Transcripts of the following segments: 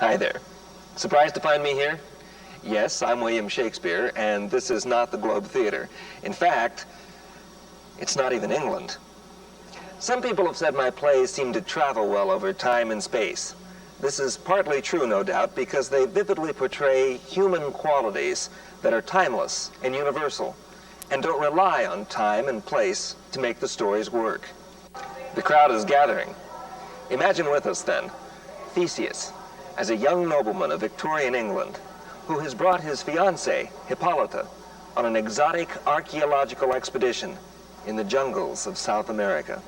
Hi there. Surprised to find me here? Yes, I'm William Shakespeare, and this is not the Globe Theater. In fact, it's not even England. Some people have said my plays seem to travel well over time and space. This is partly true, no doubt, because they vividly portray human qualities that are timeless and universal, and don't rely on time and place to make the stories work. The crowd is gathering. Imagine with us, then, Theseus, as a young nobleman of Victorian England, who has brought his fiancée, Hippolyta, on an exotic archaeological expedition in the jungles of South America.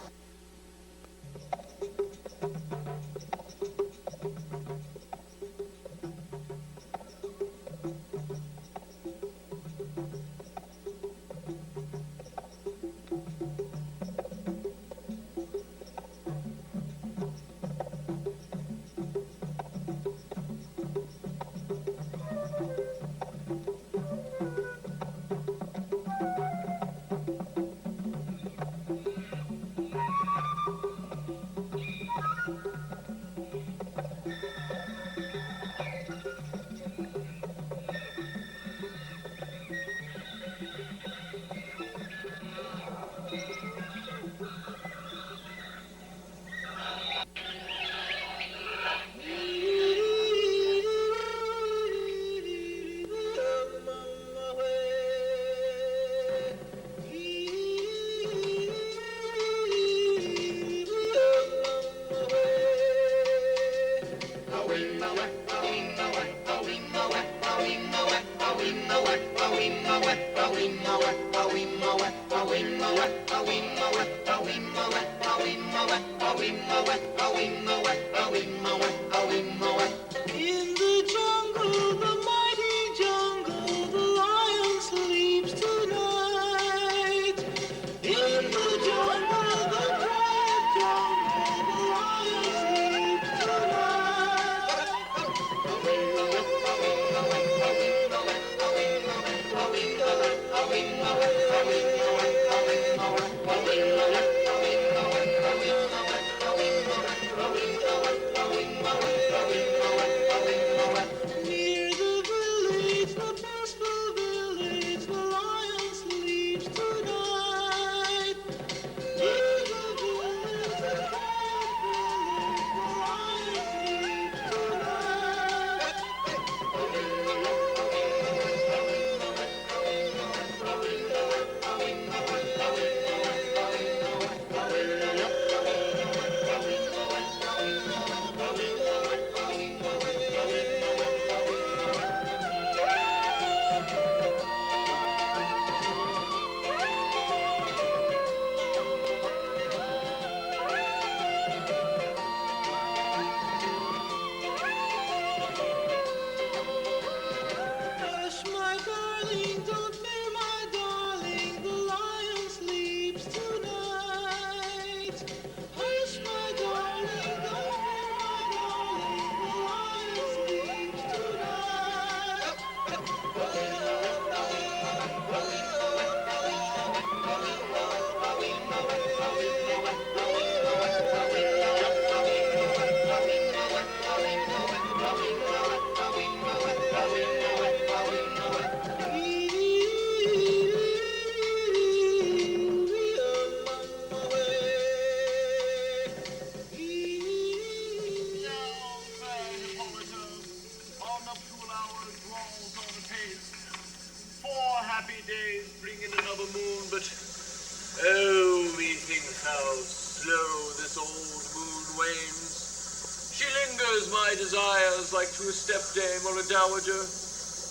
Dowager,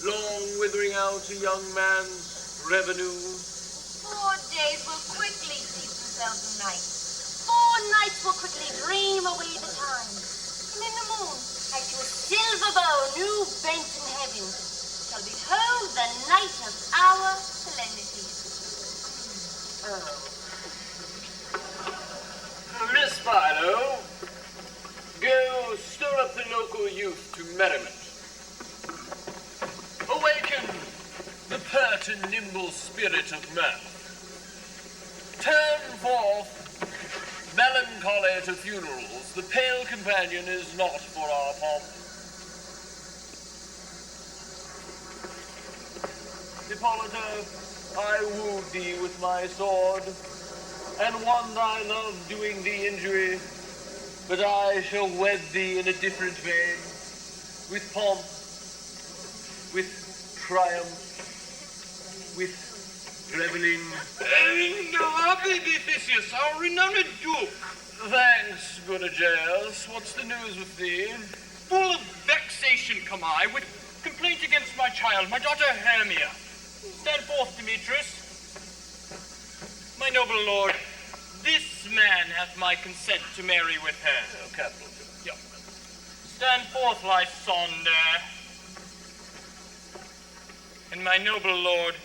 long withering out a young man's revenue. 4 days will quickly cease themselves in night. 4 nights will quickly dream away the time. And in the moon, like to a silver bow new bent in heaven, shall behold the night of our solemnity. Miss Philo, go stir up the local youth to merriment. Awaken the pert and nimble spirit of mirth. Turn forth melancholy to funerals. The pale companion is not for our pomp. Hippolyta, I wooed thee with my sword, and won thy love doing thee injury. But I shall wed thee in a different vein, with pomp, with triumph, with reveling. Happy be Theseus, our renowned duke. Thanks, good Aegeus. What's the news with thee? Full of vexation come I, with complaint against my child, my daughter Hermia. Stand forth, Demetrius. My noble lord, this man hath my consent to marry with her. Oh, capital. Yeah. Stand forth, Lysander. And my noble lord,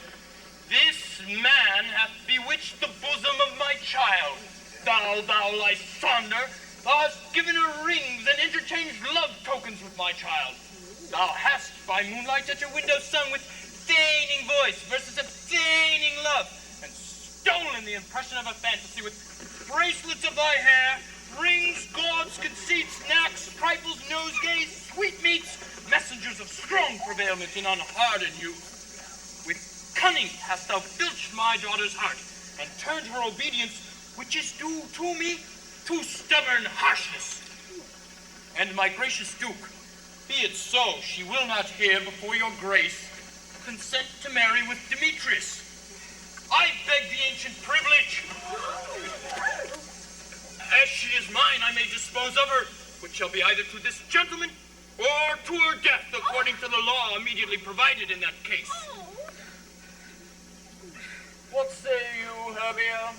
this man hath bewitched the bosom of my child. Thou Lysander, thou hast given her rings and interchanged love tokens with my child. Thou hast, by moonlight at your window, sung with feigning voice verses of feigning love, and stolen the impression of a fantasy with bracelets of thy hair, rings, gauds, conceits, knacks, trifles, nosegays, sweetmeats, messengers of strong prevailment in unhardened youth. With cunning hast thou filched my daughter's heart, and turned her obedience, which is due to me, to stubborn harshness. And my gracious duke, be it so, she will not hear before your grace consent to marry with Demetrius. I beg the ancient privilege. As she is mine, I may dispose of her, which shall be either to this gentleman or to her death, according to the law immediately provided in that case. What say you, Hermia?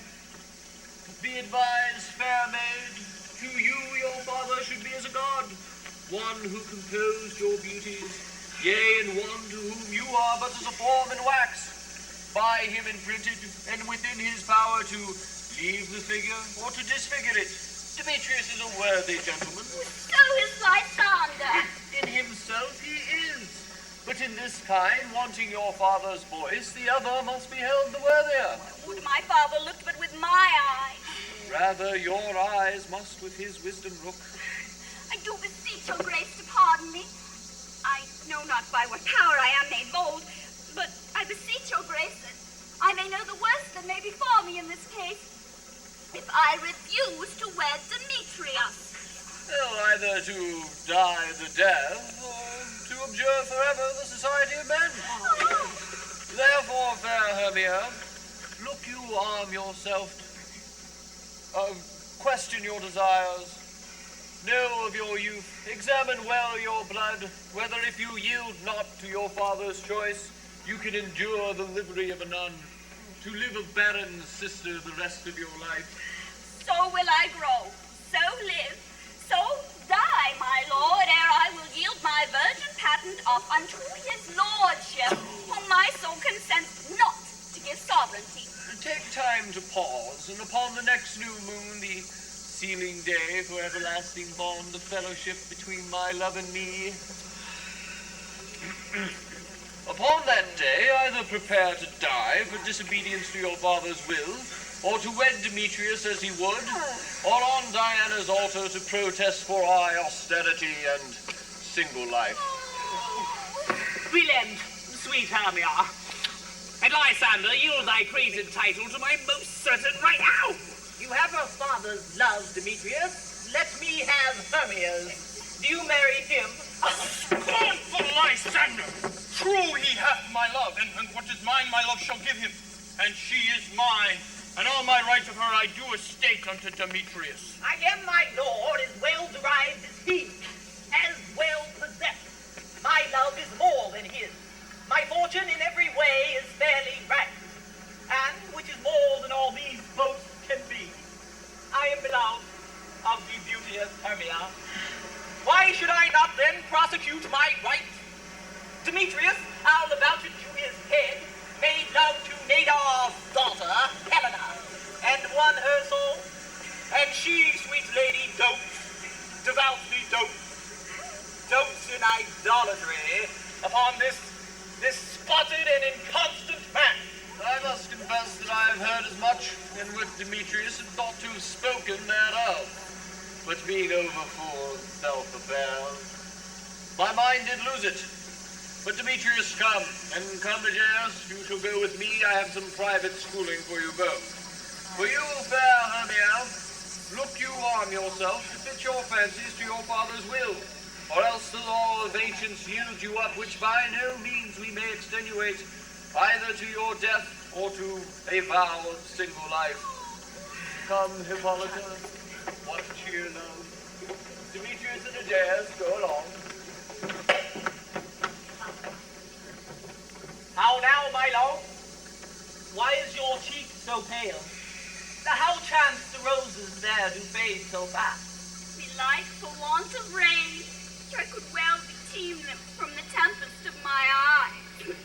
Be advised, fair maid, to you your father should be as a god, one who composed your beauties, yea, and one to whom you are but as a form in wax, by him imprinted, and within his power to leave the figure or to disfigure it. Demetrius is a worthy gentleman. So is Lysander. In himself he is. But in this kind, wanting your father's voice, the other must be held the worthier. Would my father looked but with my eyes. Rather, your eyes must with his wisdom look. I do beseech your grace to pardon me. I know not by what power I am made bold, but I beseech your grace that I may know the worst that may befall me in this case, if I refuse to wed Demetrius. Well, either to die the death, or to abjure forever the society of men. Therefore, fair Hermia, look you arm yourself. Question your desires. Know of your youth. Examine well your blood, whether if you yield not to your father's choice, you can endure the livery of a nun, to live a barren sister the rest of your life. So will I grow, so live, so die, my lord, ere I will yield my virgin patent off unto his lordship, whom my soul consents not to give sovereignty. Take time to pause, and upon the next new moon, the sealing day for everlasting bond of fellowship between my love and me. Upon that day, either prepare to die for disobedience to your father's will, or to wed Demetrius as he would, or on Diana's altar to protest for high austerity and single life. Relent, sweet Hermia, and Lysander, yield thy praised title to my most certain right now. You have your father's love, Demetrius. Let me have Hermia's. Do you marry him? Scornful Lysander! True he hath my love, and what is mine my love shall give him, and she is mine, and all my rights of her I do estate unto Demetrius. I am my lord, as well derived as he, as well possessed. My love is more than his. My fortune in every way is fairly right, and, which is more than all these boasts can be, I am beloved of the beauteous Hermia. Why should I not then prosecute my right? Demetrius, I'll avouch it to his head, made love to Nadar's daughter, Helena, and won her soul, and she, sweet lady, dotes, devoutly dotes in idolatry upon this spotted and inconstant man. I must confess that I have heard as much, and with Demetrius had thought to have spoken thereof. But being overfull of self-affairs, my mind did lose it. But Demetrius, come, and come, Egeus, you shall go with me. I have some private schooling for you both. For you, fair Hermia, look you arm yourself to fit your fancies to your father's will, or else the law of ancients yields you up, which by no means we may extenuate, either to your death or to a vow of single life. Come, Hippolyta, what cheer, love? Demetrius and Egeus, go along. How now, my love? Why is your cheek so pale? How chance the roses there do fade so fast? Belike for want of rain, which I could well beteem them from the tempest of my eyes.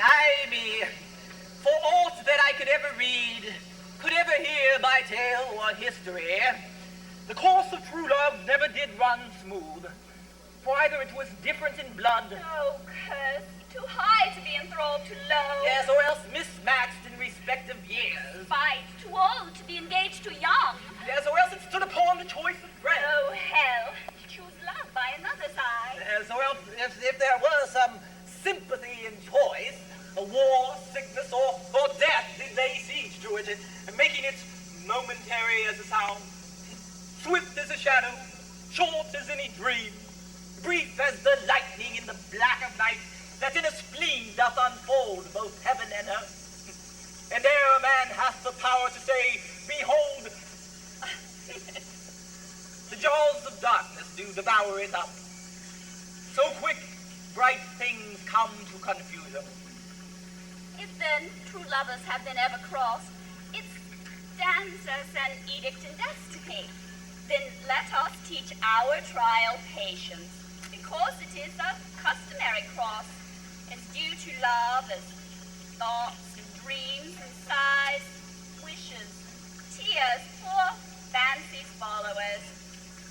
Ay me, for aught that I could ever read, could ever hear by tale or history, the course of true love never did run smooth, for either it was different in blood, Oh, curse, too high to be enthralled to low. yes, or else mismatched in respective years, Fight, too old to be engaged to young. yes, or else it stood upon the choice of friends. Oh, hell, choose love by another's eye. Yes, or else if there were some sympathy in choice, a war, sickness, or death did lay siege to it, and making it momentary as a sound, swift as a shadow, short as any dream, brief as the lightning in the black of night, that in a spleen doth unfold both heaven and earth. And ere a man hath the power to say, behold, the jaws of darkness do devour it up. So quick, bright things come to confuse them. If then true lovers have been ever crossed, it stands as an edict in destiny. Then let us teach our trial patience, because it is a customary cross, as due to love as thoughts and dreams and sighs, wishes, tears, poor fancy's followers.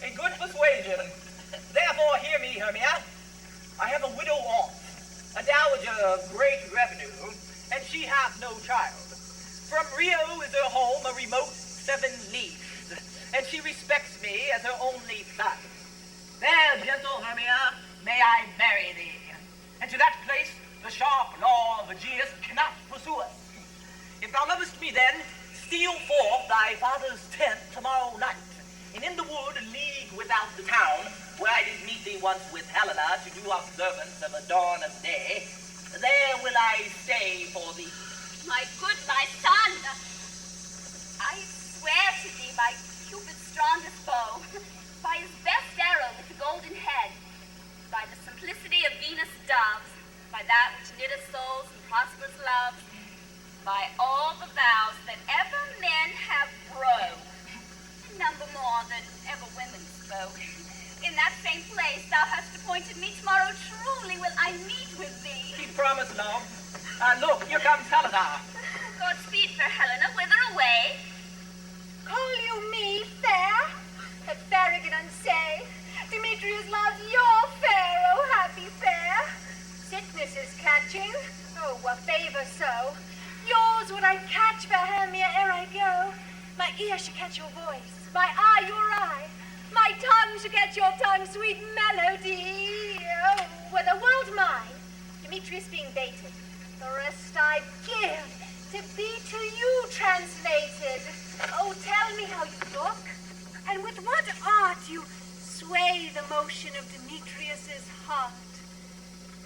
A good persuasion. Therefore hear me, Hermia. I have a widow aunt, a dowager of great revenue, and she hath no child. From Rio is her home a remote 7 leagues, and she respects me as her only son. There, gentle Hermia, may I marry thee, and to that place the sharp law of Aegeus cannot pursue us. If thou lovest me then, steal forth thy father's tent tomorrow night, and in the wood a league without the town, where I did meet thee once with Helena to do observance of a dawn of day, there will I stay for thee. My good, my son, I swear to thee by Cupid's strongest bow, by his best arrow with the golden head, by the simplicity of Venus' doves, by that which knitteth souls and prospers loves, by all the vows that ever men have broke, and number more than ever women spoke. In that same place thou hast appointed me tomorrow, truly will I meet with thee. Keep promise, love. Look, here comes Helena. Godspeed, fair Helena, whither away? Call you me fair? That farragon unsay, Demetrius loves your fair, oh happy fair. Sickness is catching, oh what favor so. Yours would I catch, fair Hermia, ere I go. My ear should catch your voice, my eye your eye. My tongue should catch your tongue, sweet melody. Oh, were the world mine, Demetrius being baited, the rest I give, to be to you translated. Oh, tell me how you look, and with what art you sway the motion of Demetrius's heart.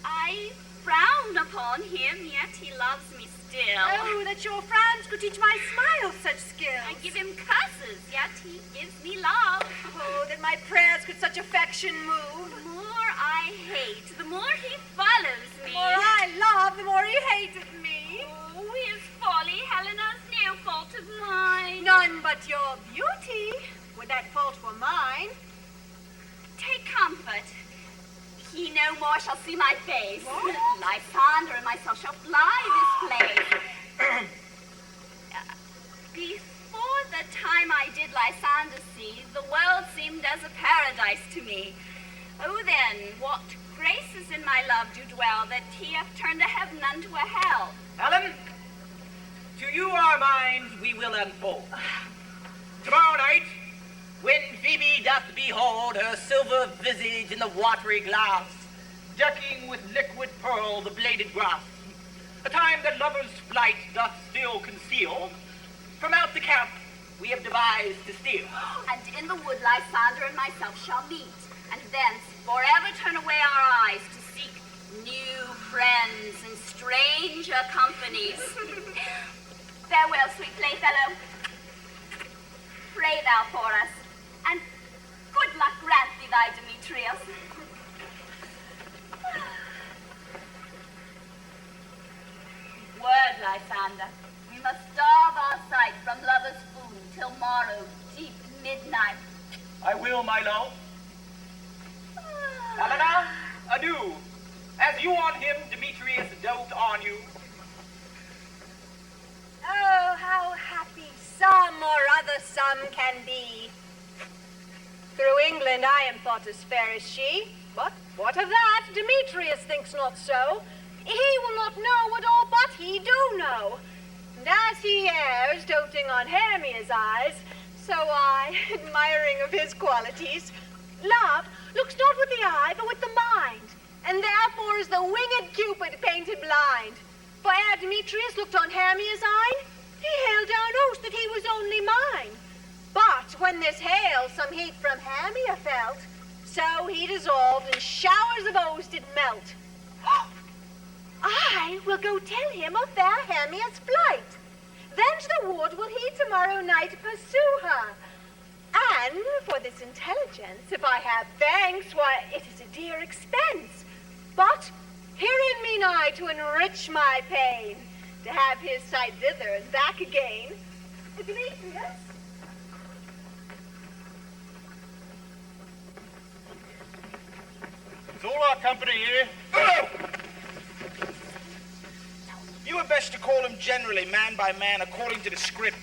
I frown upon him, yet he loves me still. Oh, that your frowns could teach my smile such skill. I give him curses, yet he gives me love. Oh, that my prayers could such affection move. The more I hate, the more he follows me. The more I love, the more he hateth me. Oh, his folly, Helena's no fault of mine. None but your beauty, would that fault were mine. Take comfort. He no more shall see my face. Lysander and myself shall fly this place. Before the time I did Lysander see, the world seemed as a paradise to me. Oh, then, what graces in my love do dwell, that he hath turned a heaven unto a hell. Helen, to you our minds we will unfold. Tomorrow night, when Phoebe doth behold behold her silver visage in the watery glass, decking with liquid pearl the bladed grass. A time that lovers' flight doth still conceal, from out the camp we have devised to steal. And in the wood Lysander and myself shall meet, and thence forever turn away our eyes to seek new friends and stranger companies. Farewell, sweet playfellow. Pray thou for us, and good luck grant thee thy Demetrius. Word, Lysander. We must starve our sight from lovers' food till morrow, deep midnight. I will, my love. Helena, adieu. As you on him, Demetrius dote on you. Oh, how happy some or other some can be. Through England I am thought as fair as she. But what of that? Demetrius thinks not so. He will not know what all but he do know. And as he errs, doting on Hermia's eyes, so I, admiring of his qualities. Love looks not with the eye, but with the mind, and therefore is the winged Cupid painted blind. For ere Demetrius looked on Hermia's eye, he hailed down oath that he was only mine. But when this hail some heat from Hermia felt, so he dissolved, and showers of oaths did melt. I will go tell him of fair Hermia's flight. Then to the wood will he tomorrow night pursue her. And for this intelligence, if I have thanks, why, it is a dear expense. But herein mean I to enrich my pain, to have his sight thither and back again. Demetrius? Is all our company here? Oh! You were best to call him generally, man by man, according to the script.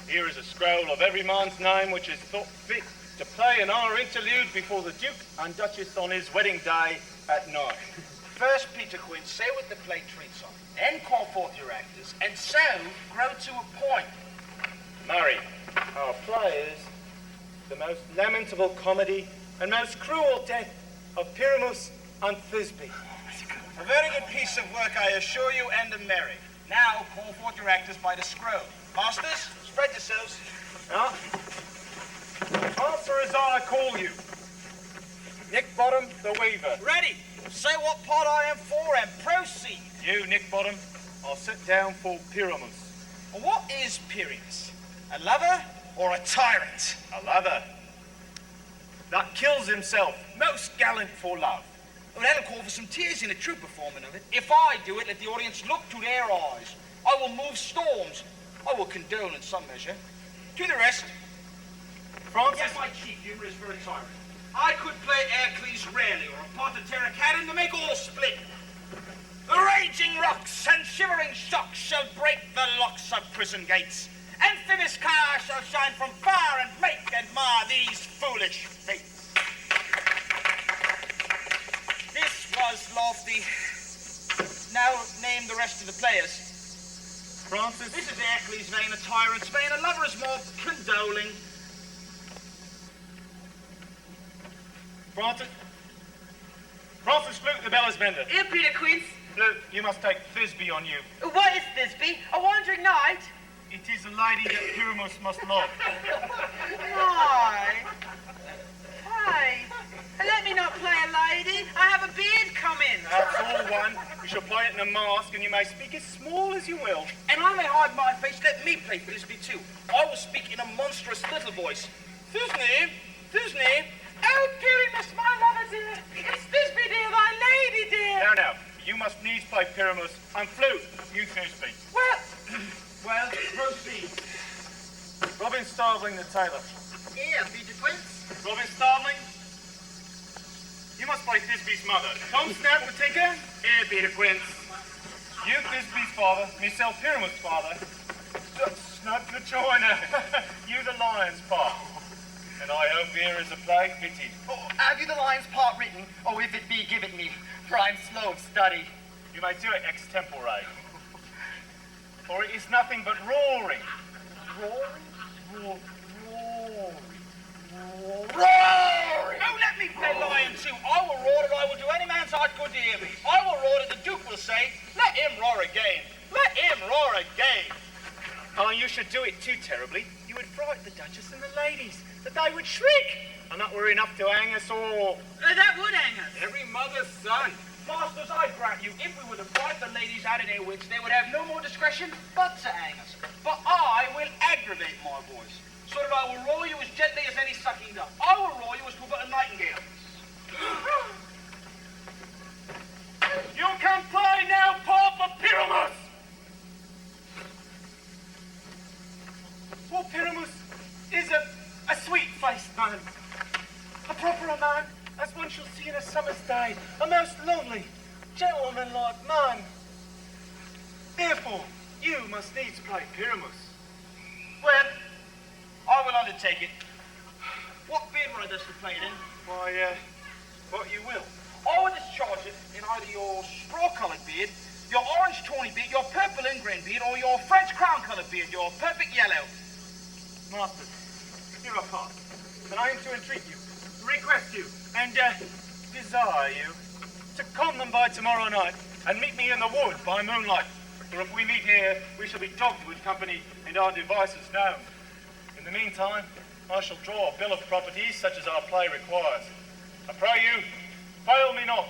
Here is a scroll of every man's name which is thought fit to play in our interlude before the Duke and Duchess on his wedding day at night. First, Peter Quinn, say what the play treats on. Then call forth your actors, and so grow to a point. Murray, our play is the most lamentable comedy and most cruel death of Pyramus and Thisbe. A very good piece of work, I assure you, and a merry. Now, call forth your actors by the scroll. Masters, spread yourselves. Now, answer as I call you. Nick Bottom, the Weaver. Ready. Say what part I am for and proceed. You, Nick Bottom, I'll sit down for Pyramus. What is Pyramus? A lover or a tyrant? A lover that kills himself, most gallant for love. Well, that'll call for some tears in a true performance of it. If I do it, let the audience look to their eyes. I will move storms. I will condole in some measure. To the rest. Francis. Yes, my chief humor is for a tyrant. I could play Hercules rarely, or a part of Terracatin to make all split. The raging rocks and shivering shocks shall break the locks of prison gates. Amphibious car shall shine from far and make and mar these foolish fates. This was lofty. Now name the rest of the players. Francis. This is Hercules' vein, a tyrant's vein. A lover is more condoling. Francis. Francis Flute, the bellows bender. Here, Peter Quince. Flute, you must take Thisbe on you. What is Thisbe? A wandering knight? It is a lady that Pyramus must love. Why? Hey, let me not play a lady. I have a beard coming. That's all one. You shall play it in a mask, and you may speak as small as you will. And I may hide my face. Let me play Thisbe too. I will speak in a monstrous little voice. Thisbe, Thisbe. Oh, Pyramus, my lover dear. It's Thisbe dear, thy lady dear. Now, now, you must needs play Pyramus, and Flute, you Thisbe. Well, proceed. Robin Starveling the tailor. Here, Peter Quince. Robin Starveling, you must play Thisbe's mother. Tom Snap the tinker. Here, Peter Quince. You Thisbe's father, myself Pyramus' father. Snap the joiner. You the lion's part. And I hope here is a play fitted. Oh, have you the lion's part written? Oh, if it be, give it me, for I'm slow of study. You may do it extempore. For it is nothing but roaring. Roaring? Roaring. hear me. I will roar and the Duke will say, let him roar again. Let him roar again. Oh, you should do it too terribly. You would frighten the Duchess and the ladies, that they would shriek. And that were enough to hang us all. That would hang us. Every mother's son. Masters, I grant you, if we were to frighten the ladies out of their wits, they would have no more discretion but to hang us. But I will aggravate my voice, so that I will roar you as gently as any sucking dove. I will roar you as to a nightingale. You can play now, Paul, for Pyramus! Poor Pyramus is a sweet-faced man, a proper man, as one shall see in a summer's day, a most lonely, gentlemanlike man. Therefore, you must needs play Pyramus. Well, I will undertake it. What beard will I thus to play it in? Why, what you will. I will discharge it in either your straw-coloured beard, your orange tawny beard, your purple ingrain beard, or your French crown-coloured beard, your perfect yellow. Masters, here I pass, and I am to entreat you, request you, and desire you to come them by tomorrow night and meet me in the wood by moonlight. For if we meet here, we shall be dogged with company and our devices known. In the meantime, I shall draw a bill of properties such as our play requires. I pray you, fail me not.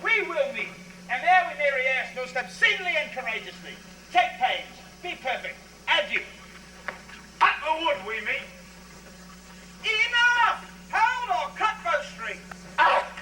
We will meet, and there we may rehearse most obscenely and courageously. Take pains, be perfect, adieu. At the wood we meet. Enough! Hold or cut bowstring. Ah!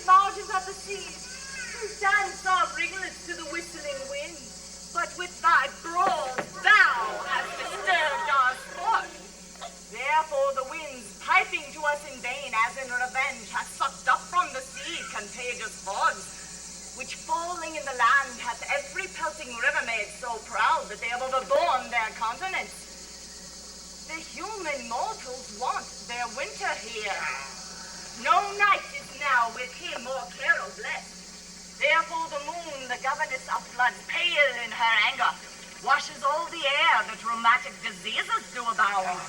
Margins of the sea, who dance our ringlets to the whistling in the land hath every pelting river made so proud that they have overborne their continents. The human mortals want their winter here. No night is now with him more clear or blessed. Therefore the moon, the governess of floods, pale in her anger, washes all the air that rheumatic diseases do abound.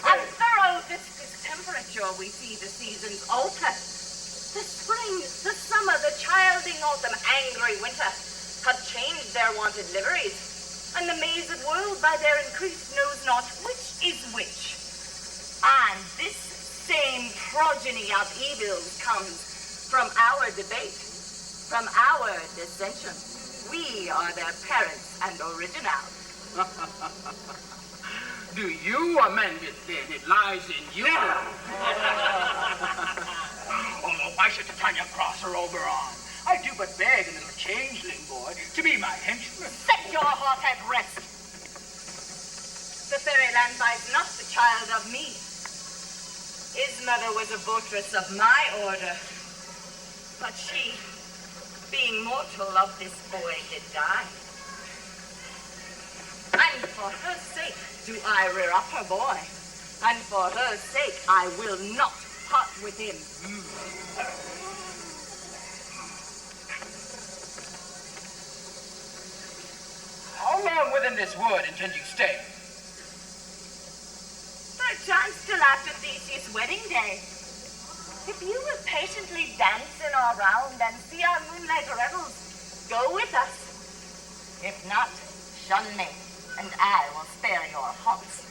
And through this distemperature we see the seasons alter. The spring, the summer, the childing autumn, angry winter, have changed their wonted liveries, and the mazed world by their increase knows not which is which. And this same progeny of evils comes from our debate, from our dissension. We are their parents and originals. Do you amend it then? It lies in you. Oh, why should Titania cross her over on? I do but beg a little changeling boy to be my henchman. Set your heart at rest. The fairyland buys not the child of me. His mother was a votress of my order, but she, being mortal of this boy, did die. And for her sake do I rear up her boy, and for her sake I will not part with him. How long within this wood intend you stay? Perchance till after Theseus' wedding day. If you will patiently dance in our round and see our moonlight revels, go with us. If not, shun me, and I will spare your haunts.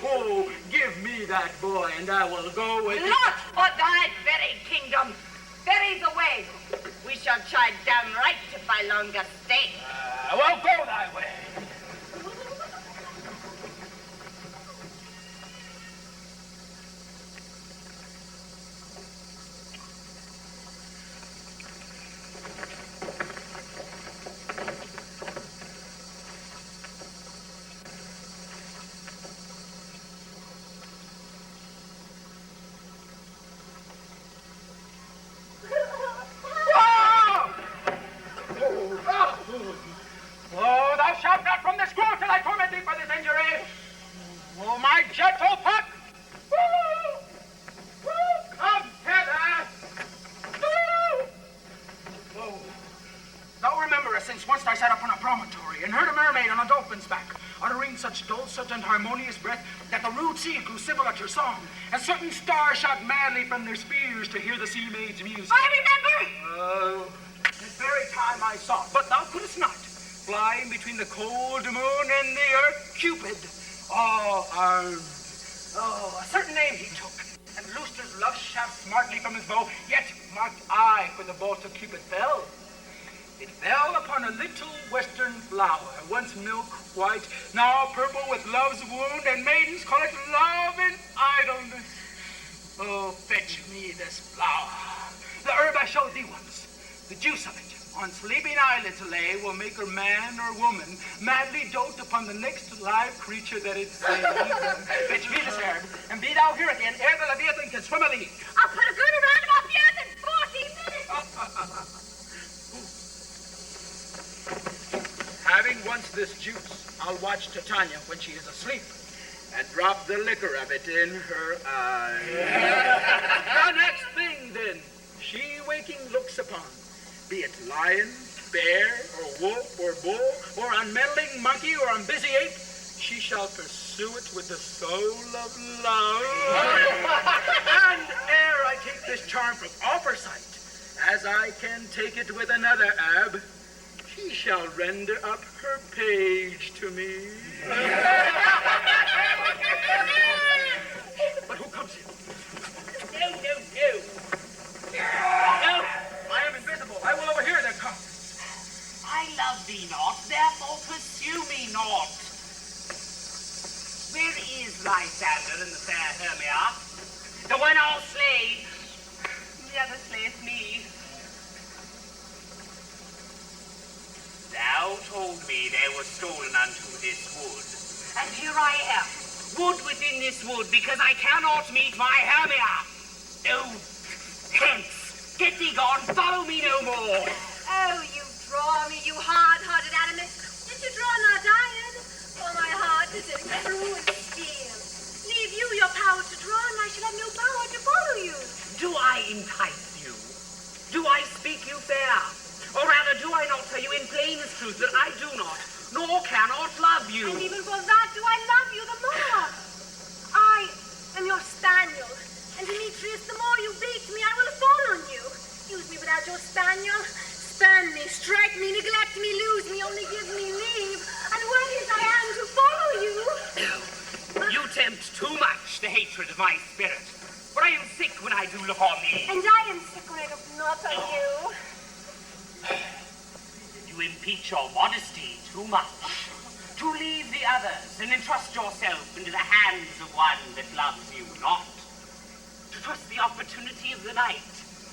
Oh, give me that boy, and I will go with you. Not for thy very kingdom. Bury the way. We shall chide downright if I longer stay. Well, go thy way. Oh, thou shalt not from this grove till I torment thee for this injury. Oh, my gentle puck! Come hither! Oh, thou rememberest since once I sat upon a promontory and heard a mermaid on a dolphin's back, uttering such dulcet and harmonious breath that the rude sea grew civil at your song, and certain stars shot madly from their spears to hear the sea maid's music. I remember! Oh, that very time I saw it, but thou couldst not. Flying between the cold moon and the earth, Cupid, all armed. Oh, a certain name he took, and loosed his love shaft smartly from his bow, yet marked I where the bolt of Cupid fell. It fell upon a little western flower, once milk white, now purple with love's wound, and maidens call it love and idleness. Oh, fetch me this flower, the herb I showed thee once, the juice of it. On sleeping eyelids lay will make her man or woman madly dote upon the next live creature that it sees. Fetch me this herb, and be thou here again ere the Leviathan can swim a league. I'll put a good around him off the earth in 40 minutes. Having once this juice, I'll watch Titania when she is asleep, and drop the liquor of it in her eye. The next thing, then, she waking looks upon, be it lion, bear, or wolf, or bull, or unmeddling monkey, or unbusy ape, she shall pursue it with the soul of love. And ere I take this charm from off her sight, as I can take it with another ab, she shall render up her page to me. But who comes here? No. No, I am invisible. I will overhear their conference. I love thee not, therefore pursue me not. Where is Lysander and the fair Hermia? The one I'll slay, the other slayeth me. Thou told me they were stolen unto this wood, and here I am, wood within this wood, because I cannot meet my Hermia. Oh, hence, get thee gone, follow me no more. Oh, you draw me, you hard-hearted animus. Yet you draw not iron, for my heart is in true steel. Leave you your power to draw, and I shall have no power to follow you. Do I entice you? Do I speak you fair? Or rather, do I not tell you in plainest truth that I do not, nor cannot love you? And even for that do I love you the more. I am your spaniel, and Demetrius, the more you beat me, I will fall on you. Use me without your spaniel. Spurn me, strike me, neglect me, lose me, only give me leave, and worthy I am to follow you. You tempt too much the hatred of my spirit, for I am sick when I do look on thee. And I am sick when I look not on you. You impeach your modesty too much. To leave the others and entrust yourself into the hands of one that loves you not. To trust the opportunity of the night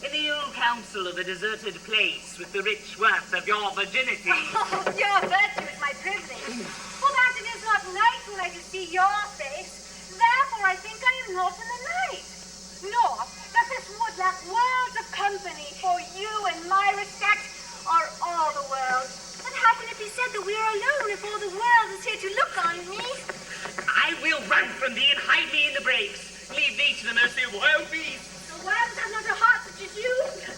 in the ill counsel of a deserted place with the rich worth of your virginity. Oh, your virtue is my privilege. For that it is not night when I do see your face. Therefore I think I am not in the night. Nor does this wood lack worlds of company for you and my respect, or all the world. But how can it be said that we are alone if all the world is here to look on me? I will run from thee and hide me in the brakes. Leave thee to the mercy of wild beasts. The world has not a heart such as you.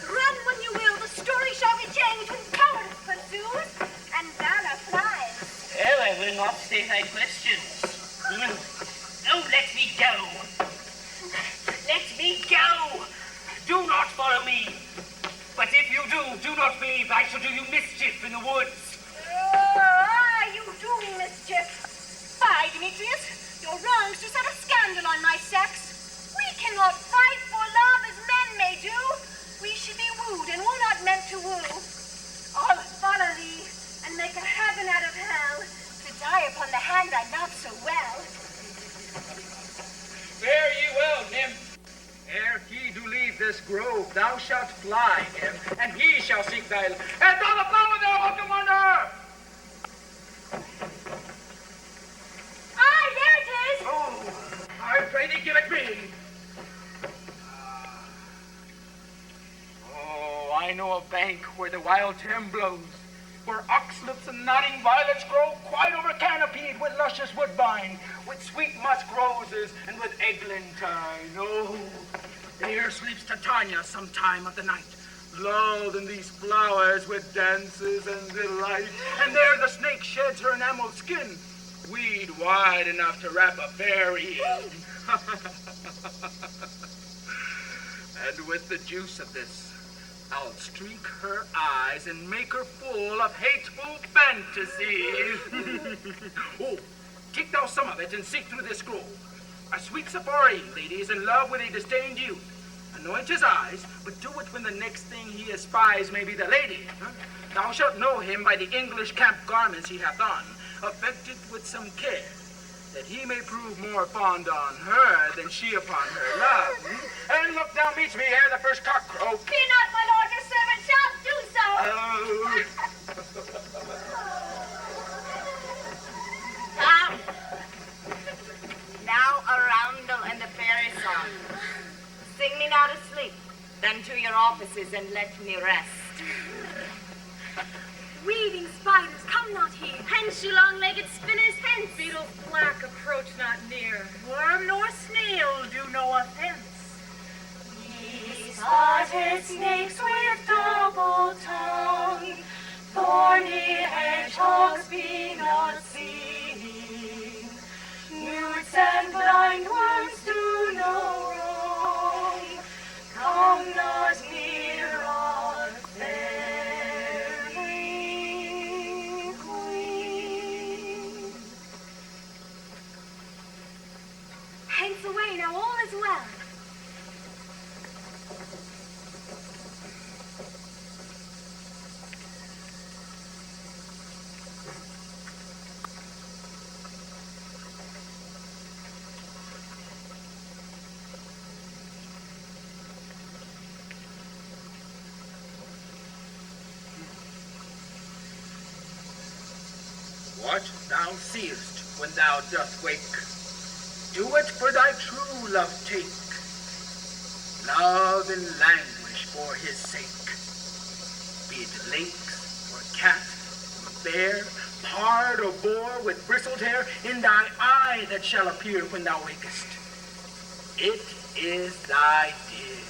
Run when you will, the story shall be changed when cowardice pursues and valor flies. Oh, I will not state thy questions. Oh, let me go. Let me go. Do not follow me. But if you do not believe I shall do you mischief in the woods. You do me mischief. Fie, Demetrius. Your wrongs do set a scandal on my sex. We cannot fight for love as men may do. We should be wooed and were not meant to woo. I'll follow thee and make a heaven out of hell to die upon the hand I love so well. Fare ye well, nymph. Ere he do leave this grove, thou shalt fly him, and he shall seek thy... And thou the flower there, welcome under! Aye, there it is! Oh, I pray thee give it me. Oh, I know a bank where the wild thyme blows, where oxlips and nodding violets grow, quite over canopied with luscious woodbine, with sweet musk roses, and with eglantine. Oh, there sleeps Titania some time of the night, lulled in these flowers with dances and delight. And there the snake sheds her enameled skin, weed wide enough to wrap a fairy in. And with the juice of this, I'll streak her eyes and make her full of hateful fantasies. Oh, take thou some of it and seek through this scroll. A sweet Safari lady is in love with a disdained youth. Anoint his eyes, but do it when the next thing he espies may be the lady. Thou shalt know him by the English camp garments he hath on, affected with some care, that he may prove more fond on her than she upon her love. And look, thou meets me ere the first cock crow. Fear not, my lord, your servant shall do so. Oh. Come. Now a roundel and a fairy song. Sing me now to sleep, then to your offices and let me rest. Weaving spiders, come not here. Hence, you long-legged spinners, hence. Beetles black, approach not near. Worm nor snail do no offense. Ye spotted snakes with double tongue, thorny hedgehogs be not seen. Newts and blind worms do no wrong. Come not near our fairy queen. Hence away, now all is well. What thou seest when thou dost wake, Do it for thy true love take. Love and languish for his sake. Be it lynx or cat or bear, pard or boar with bristled hair, in thy eye that shall appear when thou wakest. It is thy deed.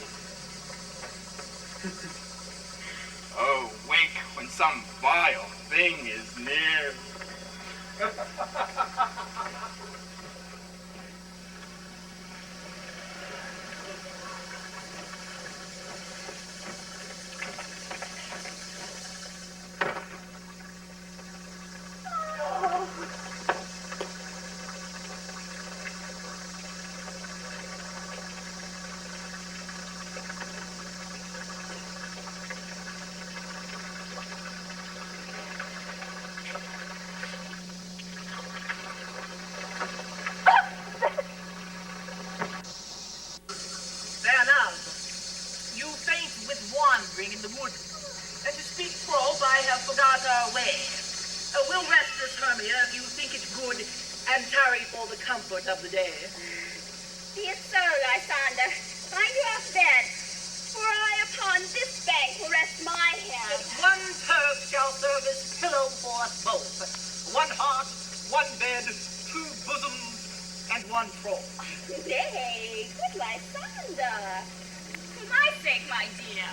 Oh, wake when some vile thing is near. There now. You faint with wandering in the wood. And to speak troth, I have forgot our way. We'll rest this Hermia if you think it good, and tarry for the comfort of the day. Be it so, Lysander. Find you off bed, for I upon this bank will rest my head. One turf shall serve as pillow for us both. One heart, one bed, two bosoms, and one throne. Nay, good Lysander. For my sake, my dear,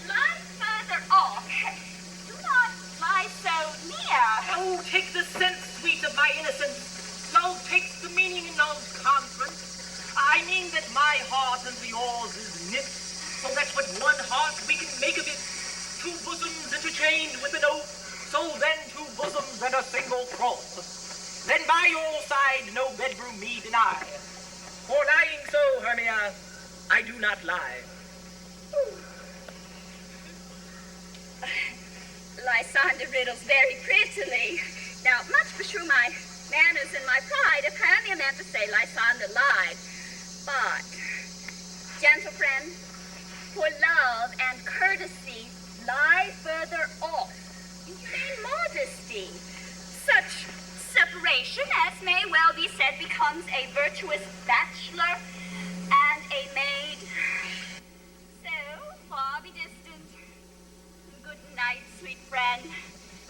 lie further off. Do not lie so near. Oh, take the sense, sweet, of my innocence. Love takes the meaning in love's conference. I mean that my heart and yours is knit, so that with one heart we can make of it. Two bosoms interchained with an oath, so then two bosoms and a single troth. Then by your side no bedroom me deny. For lying so, Hermia, I do not lie. Lysander riddles very prettily. Now, much beshrew my manners and my pride if Hermia meant to say Lysander lied. But, gentle friend, for love and courtesy lie further off. You mean modesty. Such separation as may well be said becomes a virtuous bachelor and a maid. So, far be distant. Good night, sweet friend.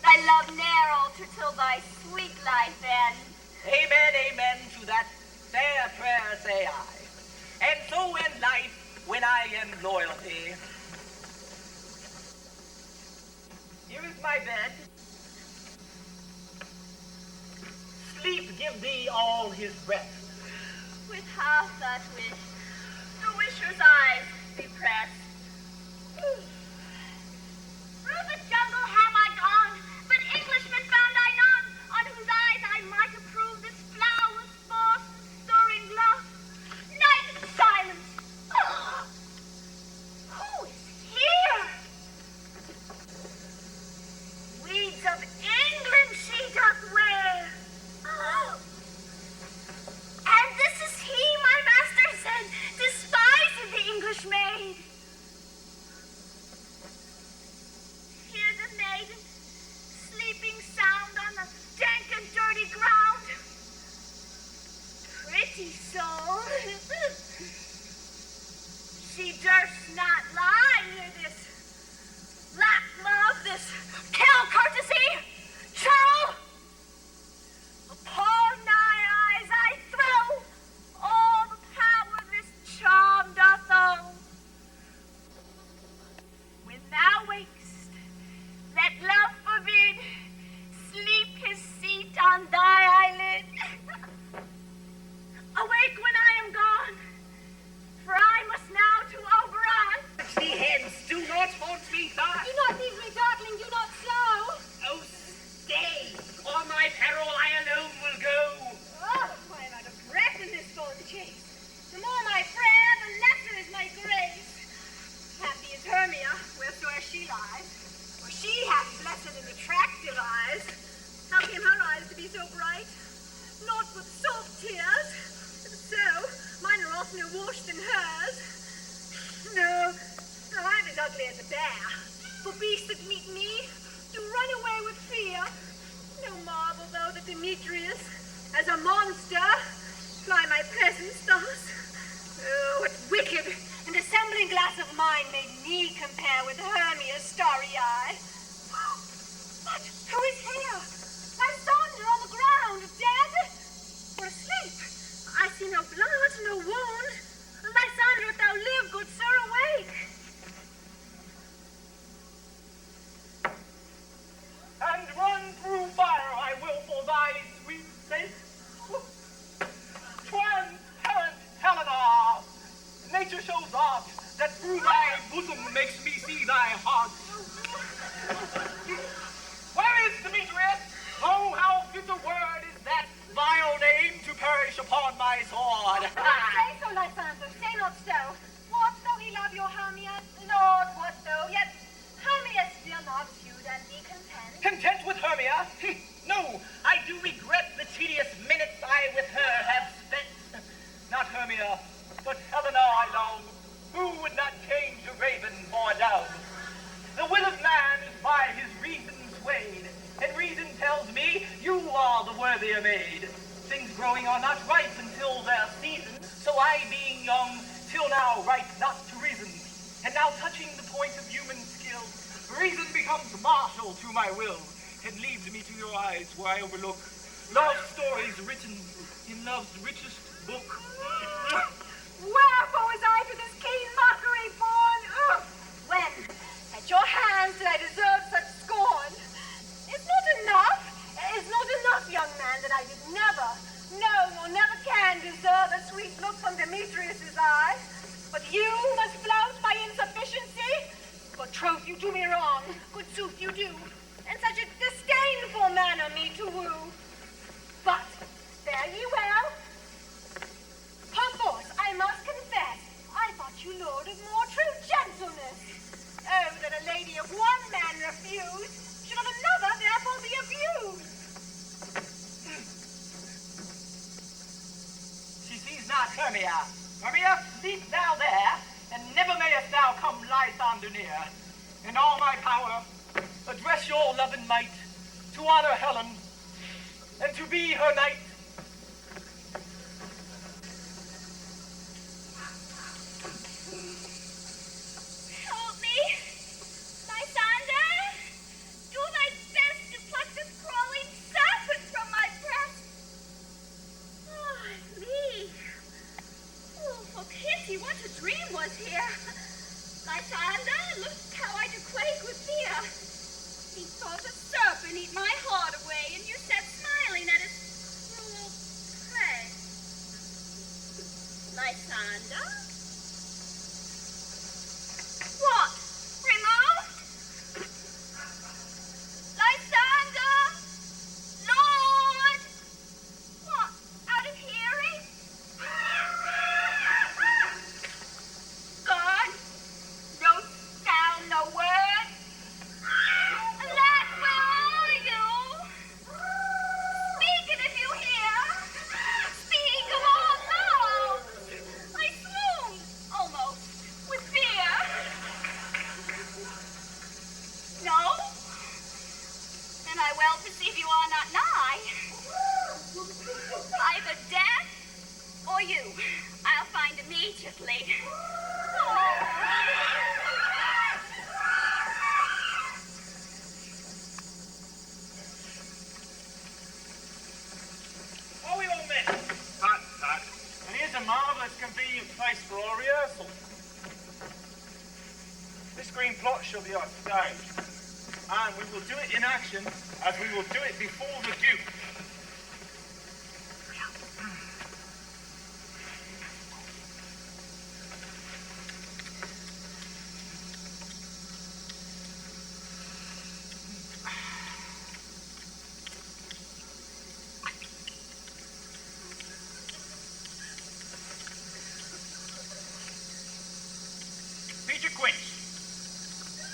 Thy love ne'er alter till thy sweet life end. Amen, amen to that fair prayer say I. And so end life when I end loyalty. Here is my bed. Sleep give thee all his rest. With half that wish, the wisher's eyes be pressed. Through the jungle have I gone, but Englishmen found I none, on whose eyes I might approve this flower's force and stirring love. Night and silence. Who is here? Weeds of England she doth wear. And this is he, my master said, despised the English maid. Hear the maiden sleeping sound on the dank and dirty ground. Pretty soul. She durst not lie near this lack love, this kill courtesy. Churl! Upon thy eyes I throw all the power this charm doth own. When thou wakest, let love forbid sleep his seat on thy eyelid. Awake when I am gone, for I must now to Oberon. See hence, do not haunt me thus. Do not leave me, darling, do not slow. Oh, stay. On my peril I alone will go. Oh, I am out of breath in this golden chase. The more my prayer, the lesser is my grace. Happy is Hermia, wheresoe'er she lies. For she hath blessed and attractive eyes. How came her eyes to be so bright? Not with salt tears. If so, mine are oftener washed than hers. No, I'm as ugly as a bear. For beasts that meet me do run away with fear. No marvel, though, that Demetrius, as a monster, climb my presence thus? Oh, what wicked and dissembling glass of mine made me compare with Hermia's starry eye. But who is here? Lysander on the ground, dead or asleep? I see no blood, no wound. Lysander, if thou live, good sir, awake. And run through fire I will for thy sweet sake. Transparent Helena, nature shows art that through thy bosom makes me see thy heart. Where is Demetrius? Oh, how fit a word is that vile name to perish upon my sword. Say so, Lysander, say not so. What though he love your Hermia? Lord, what though? Yet Hermia still loves you, then be content. Content with Hermia? No, I do regret the tedious minutes I with her have spent. Not Hermia, but Helena I love. Who would not change a raven for a dove? The will of man is by his reason swayed, and reason tells me you are the worthier maid. Things growing are not ripe until their season, so I, being young, till now ripe not to reason. And now touching the point of human skill, reason becomes martial to my will, and leads me to your eyes where I overlook love stories written in love's richest book. Wherefore was I to this keen mockery born? When at your hands did I deserve such scorn? It's not enough, young man, that I did never, no, nor never can deserve a sweet look from Demetrius's eye. But you must flout my insufficiency. For troth you do me wrong, good sooth you do, and such a disdainful manner me to woo. But fare ye well. Perforce, I must confess, I thought you lord of more true gentleness. Oh, that a lady of one man refuse, should of another therefore be abused. She sees not Hermia. Hermia, sleep thou there, and never mayest thou come Lysander near. In all my power, address your love and might to honor Helen, and to be her knight. Help me! Lysander! Do thy best to pluck this crawling serpent from my breast! Oh, me! Oh, for pity, what a dream was here! Lysander, look how I do quake with fear! Methought a serpent eat my heart away, and you sat smiling at his cruel prey. Lysander? What? Removed? Lysander? Lord? What? Out of hearing? Gone? No sound, no word? That where are you? Speak it if you hear. Speak of all loud. I swoon, almost, with fear. No? Then I well perceive you are not nigh. Either death or you, I'll find immediately. Are we all men? Tut, tut. And here's a marvellous convenient place for our rehearsal. This green plot shall be our stage, and we will do it in action as we will do it before the Duke.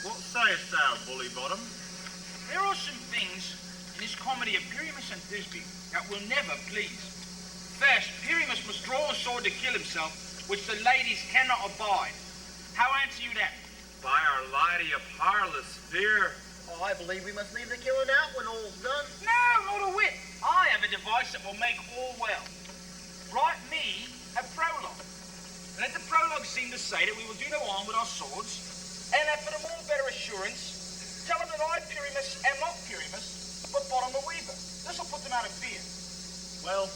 What sayest thou, bully bottom? There are some things in this comedy of Pyramus and Thisbe that will never please. First, Pyramus must draw a sword to kill himself, which the ladies cannot abide. How answer you that? By our lady of parlous fear. Oh, I believe we must leave the killing out when all's done. No, not a whit. I have a device that will make all well. write me a prologue. Let the prologue seem to say that we will do no harm with our swords, and that for the more better assurance, tell them that I, Pyramus, am not Pyramus, but Bottom the Weaver. This will put them out of fear. Well,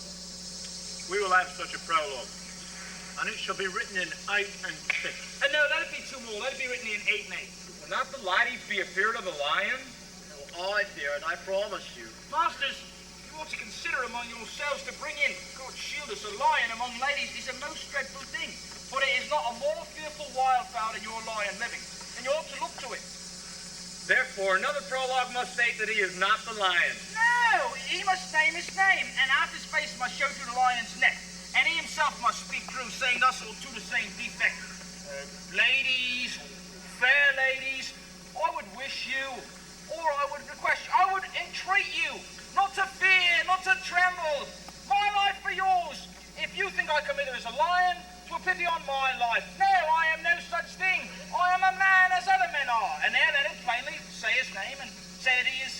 we will have such a prologue, and it shall be written in 8 and 6. And no, let it be 2 more. Let it be written in 8 and 8. Will not the ladies be afeard of the lion? Oh, I fear it, I promise you. Masters, you ought to consider among yourselves to bring in, God shield us, a lion among ladies is a most dreadful thing. For there is not a more fearful wildfowl than your lion living, and you ought to look to it. Therefore, another prologue must state that he is not the lion. No, he must name his name, and out his face must show through the lion's neck, and he himself must speak through, saying thus or to the same defect. Ladies, fair ladies, I would wish you, or I would request you, I would entreat you, not to fear, not to tremble. My life for yours. If you think I come hither as a lion, 'twere pity on my life. No, I am no such thing. I am a man as other men are. And there let him plainly say his name and say that he is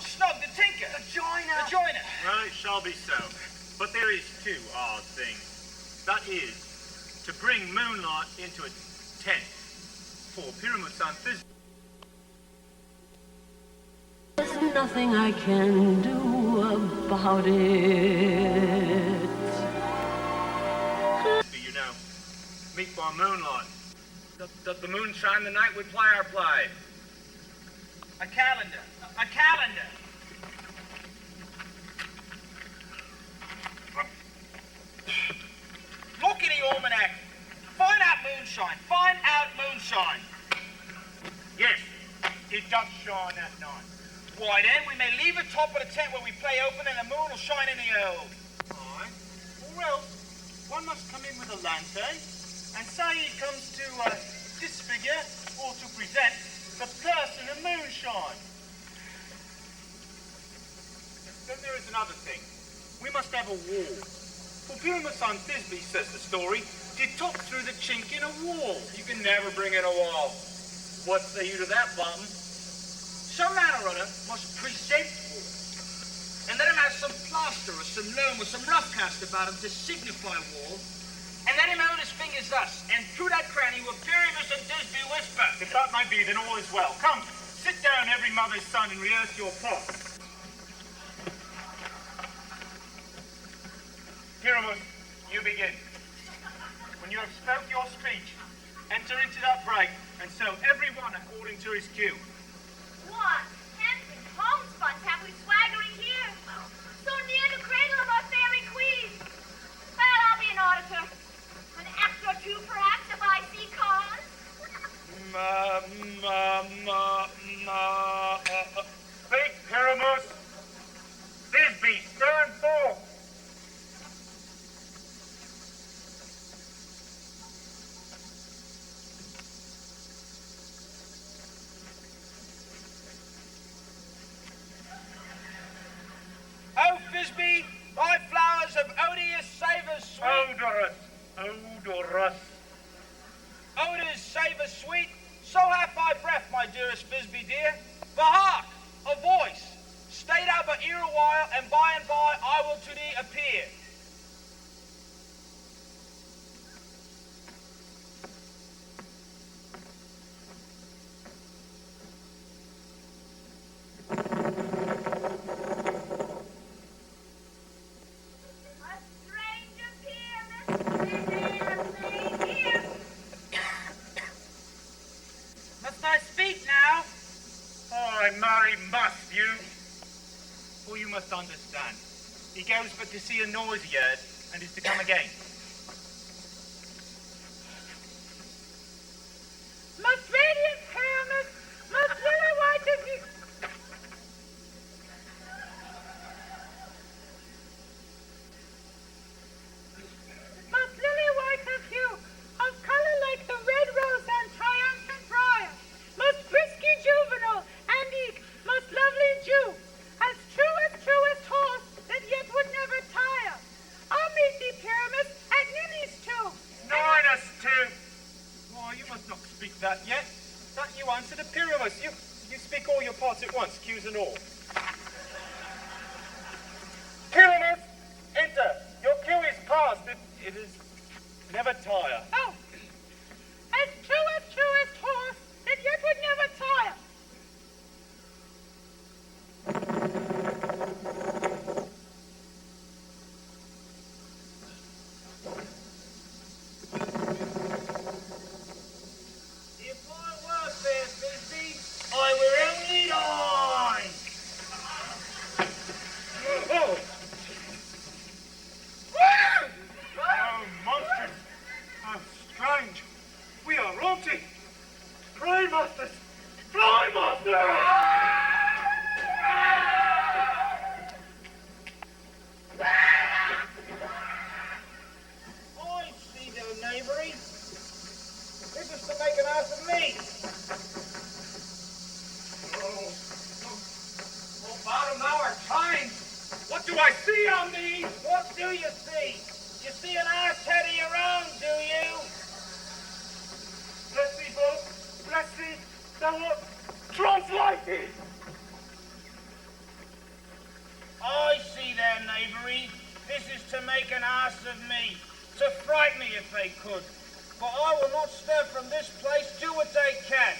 Snug the tinker. The joiner. The joiner. Well, it shall be so. But there is 2 odd things. That is, to bring moonlight into a tent for Pyramus and Thisbe. There's nothing I can do about it. You know, meet by moonlight. Doth the moon shine the night we ply our play? A calendar. A calendar. Look in the almanac. Find out moonshine. Find out moonshine. Yes, it does shine at night. Why then, we may leave the top of the tent where we play open and the moon will shine in the hold. Aye. Or else, one must come in with a lantern and say he comes to disfigure or to present the person of moonshine. Then there is another thing. We must have a wall. For Pyramus and Thisbe, says the story, did talk through the chink in a wall. You can never bring in a wall. What say you to that, Bottom? Some man or other must present war. And let him have some plaster or some loam or some rough cast about him to signify war. And let him hold his fingers thus, and through that cranny will Pyramus and Thisbe whisper. If that may be, then all is well. Come, sit down, every mother's son, and rehearse your part. Pyramus, you begin. When you have spoke your speech, enter into that break, and so every one according to his cue. What tempting homespuns have we swaggering here? So near the cradle of our fairy queen. Well, I'll be an auditor. An act or 2, perhaps, if I see cause. Speak, Pyramus. Thisbe, stand forth. O Thisbe, thy flowers of odious savours sweet. Odorous. Odors savour sweet. So hath thy breath, my dearest Thisbe dear. But hark, a voice. Stay thou but here a while, and by I will to thee appear. A stranger appear, Miss here. Must I speak now? I marry must you. For you must understand, he goes but to see a noise he heard, and is to come again. Most radiant Pyramus, most lily white of you. Most lily white of hue, of color like the red rose and triumphant briar, most frisky juvenile, and eke, most lovely Jew, as truest horse that yet would never tire. I'll meet thee, Pyramus, at Ninny's too. Ninus too. Why, you must not speak that yet. That you answer to Pyramus. You speak all your parts at once, cues and all. Pyramus, enter. Your cue is never tire. Oh, as true as horse, that yet would never tire. If I were fair Thisbe, I were only thine. Oh! Oh, monstrous! How strange! We are royalty! Fly masters! Fly masters! I see no knavery. This is to make an ass of me. Oh, bottom, thou art kind! What do I see on thee? What do you see? You see an ass head of your own, do you? Bless thee both! Bless thee! Thou art translated! I see their knavery. This is to make an ass of me, to fright me if they could. But I will not stir from this place, do what they can.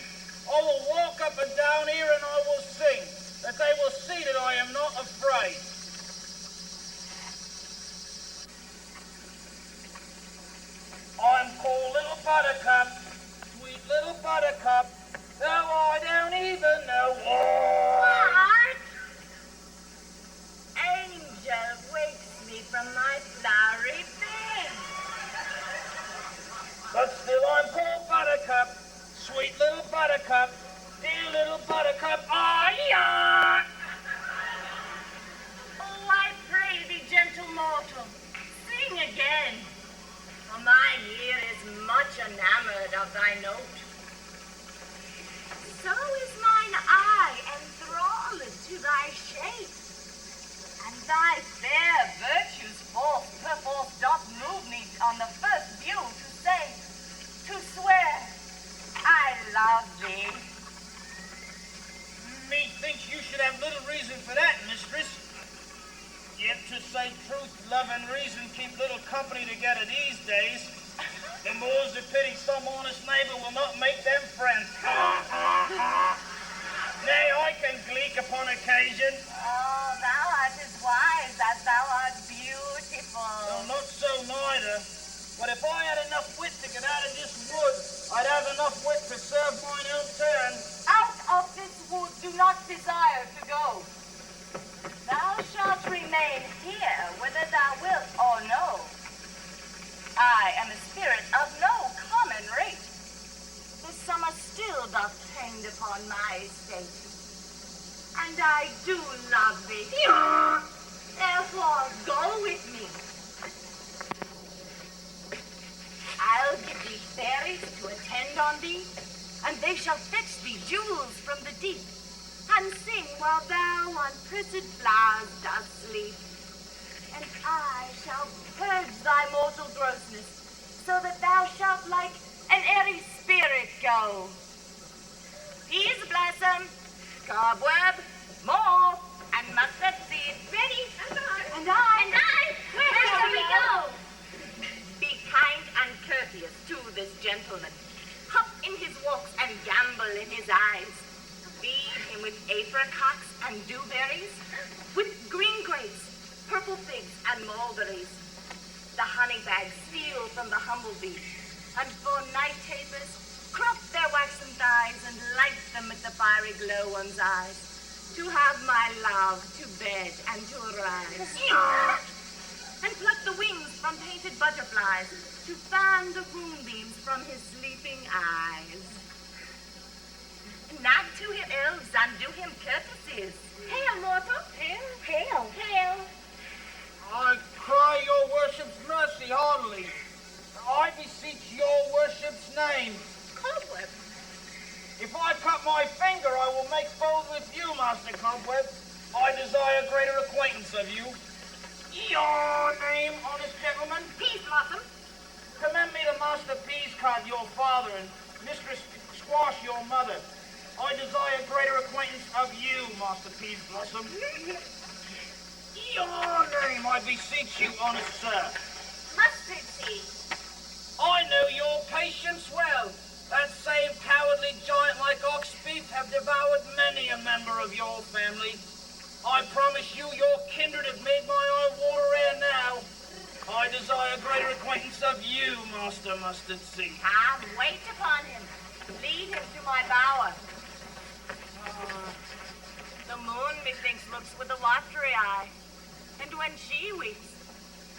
I will walk up and down here and I will sing, that they will see that I am not afraid. I'm called Little Buttercup, sweet Little Buttercup, though I don't even know What? Angel wakes me from my flowery bed. But still I'm called Buttercup, sweet Little Buttercup, dear Little Buttercup, I Oh, I pray thee, gentle mortal, sing again. For mine ear is much enamored of thy note. So is mine eye enthralled to thy shape. And thy fair virtues forth perforce doth move me on the first view to say, to swear, I love thee. Methinks you should have little reason for that, mistress. Yet to say truth, love, and reason keep little company together these days. The more's the pity some honest neighbor will not make them friends. Nay, I can gleek upon occasion. Oh, thou art as wise as thou art beautiful. No, not so neither. But if I had enough wit to get out of this wood, I'd have enough wit to serve mine own turn. Out of this wood do not desire to go. Thou shalt remain here whether thou wilt or no. I am a spirit of no common rate. The summer still doth tend upon my estate. And I do love thee. Therefore, go with me. I'll give thee fairies to attend on thee, and they shall fetch thee jewels from the deep, and sing while thou on pressed flowers dost sleep. And I shall purge thy mortal grossness, so that thou shalt like an airy spirit go. Peas blossom, cobweb, more, and mustard seed. Ready? And I. Where shall we go? Be kind and courteous to this gentleman. Hop in his walks and gambol in his eyes. Feed him with apricots and dewberries, with green grapes, purple figs, and mulberries. The honey bags steal from the humble bee, and for night tapers, crop their waxen thighs and light them with the fiery glow one's eyes. To have my love to bed and to arise. And pluck the wings from painted butterflies to fan the moonbeams from his sleeping eyes. Nod to him elves and do him courtesies. Hail, mortal. Hail. Hail. Hail. I cry your worship's mercy heartily. I beseech your worship's name. Cobweb. If I cut my finger, I will make bold with you, Master Cobweb. I desire greater acquaintance of you. Your name, honest gentleman? Peas blossom. Commend me to Master Peascod, your father, and Mistress Squash, your mother. I desire greater acquaintance of you, Master Peas Blossom. Your name, I beseech you, honest sir. Mustard seed. I know your patience well. That same cowardly giant like Oxbeef have devoured many a member of your family. I promise you your kindred have made my eye water red now. I desire greater acquaintance of you, Master Mustard Seed. Ah, wait upon him. Lead him to my bower. The moon, methinks, looks with a watery eye. And when she weeps,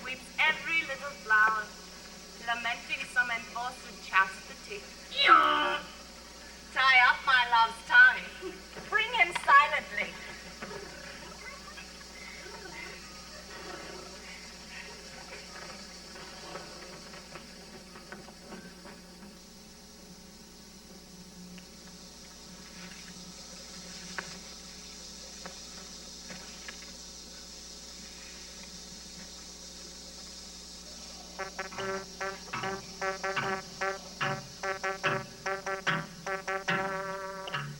weeps every little flower, lamenting some enforced chastity. Tie up my love's tongue. Bring him silently.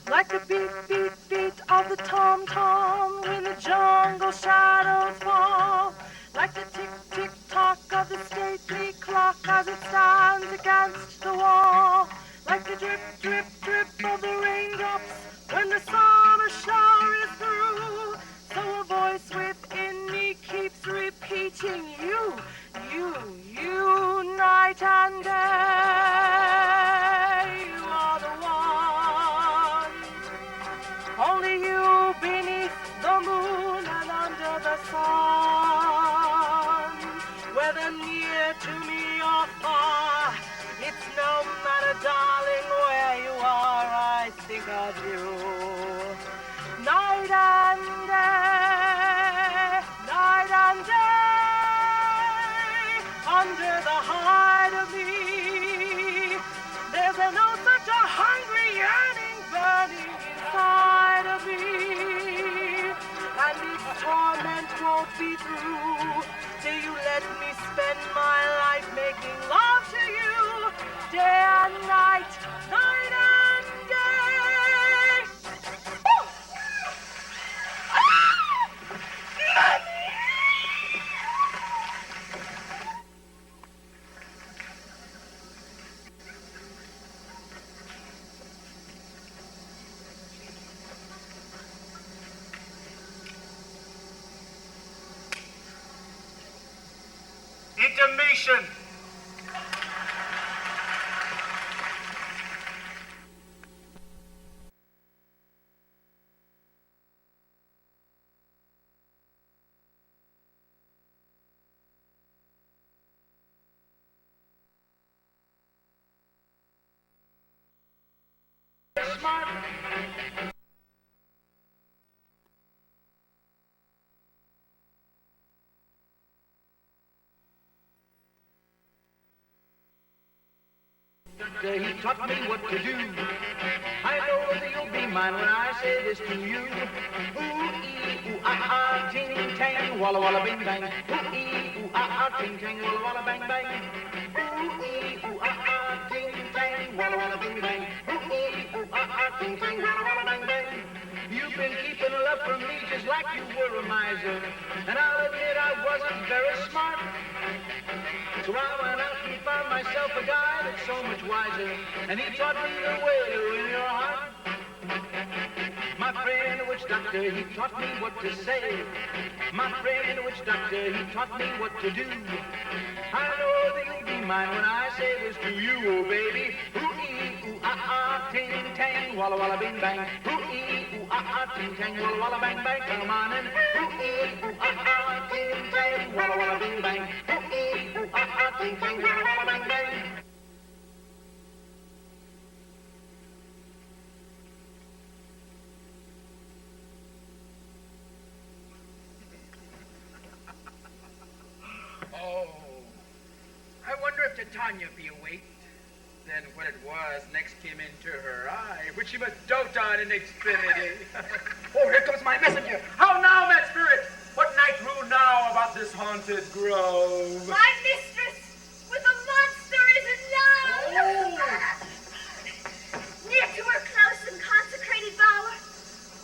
Like the beat, beat, beat of the tom-tom when the jungle shadows fall. Like the tick, tick, tock of the stately clock as it stands against the wall. Like the drip, drip, drip of the raindrops when the summer shower is through. So a voice within me keeps repeating you, night and day. You are the one. Only you beneath the moon and under the sun. Whether near to me or far, it's no matter, darling, where you are, I think of you. Night and day, night and day, under the hide of me, there's an oh such a hungry yearning burning inside of me, and its torment won't be through till you let me spend my life making love to you, day and night, night and day. Woo! Intermission. Smart. He taught me what to do. I know that you'll be mine when I say this to you. Ooh-ee, ooh-ah-ah, ting-tang, walla-walla, bing-bang. Ooh-ee, ooh-ah-ah, ting-tang, walla-walla, bang-bang. Ooh-ee, ooh-ah-ah, ting-tang, walla-walla, bing-bang. Ooh-ee, ooh-ah-ah, ting-tang, walla-walla, bang-bang. You've been keeping love from me just like you were a miser, and I'll admit I wasn't very smart. So I went out and found myself a guy that's so much wiser, and he taught me the way to win your heart. My friend, the witch doctor, he taught me what to say. My friend, the witch doctor, he taught me what to do. I know that you'll be mine when I say this to you, oh baby. Ooh-ee, ooh-ah-ah, ting-tang, walla-walla, bing-bang. Ooh-ee, ooh-ah-ah, ting-tang, walla-walla, bang-bang. Come on in. Ooh-ee, ooh-ah-ah, ting-tang, walla-walla, bing-bang. Ooh-ee, ooh-ah-ah, ting-tang, walla-walla, bang-bang. Oh, I wonder if Titania be awake. Then what it was next came into her eye, which she must dote on in Xfinity. Oh, here comes my messenger. How now, mad spirit? What night rule now about this haunted grove? My mistress with a monster is in love. Oh. Near to her close and consecrated bower,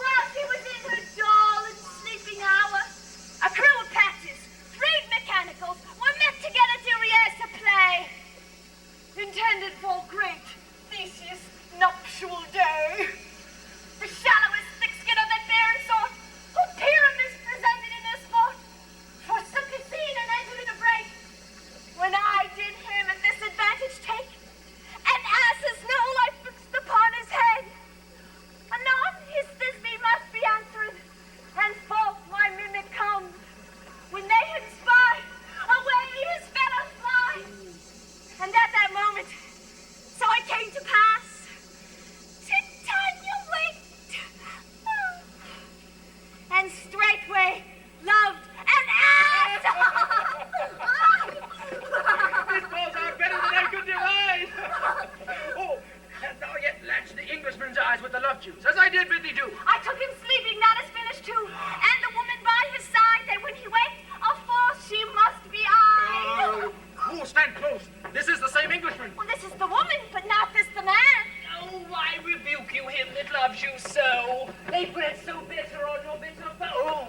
while she was in her dull and sleeping hour, a crew of patches, freed mechanicals, were met together to rehearse a play. intended for great Theseus' nuptial day. The shallowest thick skin of that barren sort, who Pyramus presented in their sport, forsook his scene and entered in a break. When I did him at this advantage take, and ass's snow I fixed upon his head. Anon his Thisbe must be answered, and forth my mimic comes. When they him spy, away his fellows fly. And at that moment, so it came to pass, Titania waked, and straightway loved an ass. This falls out better than I could devise. Oh, hast thou yet latched the Englishman's eyes with the love juice, as I did bid thee do? I took him sleeping, not as finished too, and the woman by his side, that when he waked, of force she must be I. Oh, stand close. This is the same Englishman. Well, this is the woman, but not this the man. Oh, I rebuke you, him that loves you so. They bred so bitter on your bitter foe.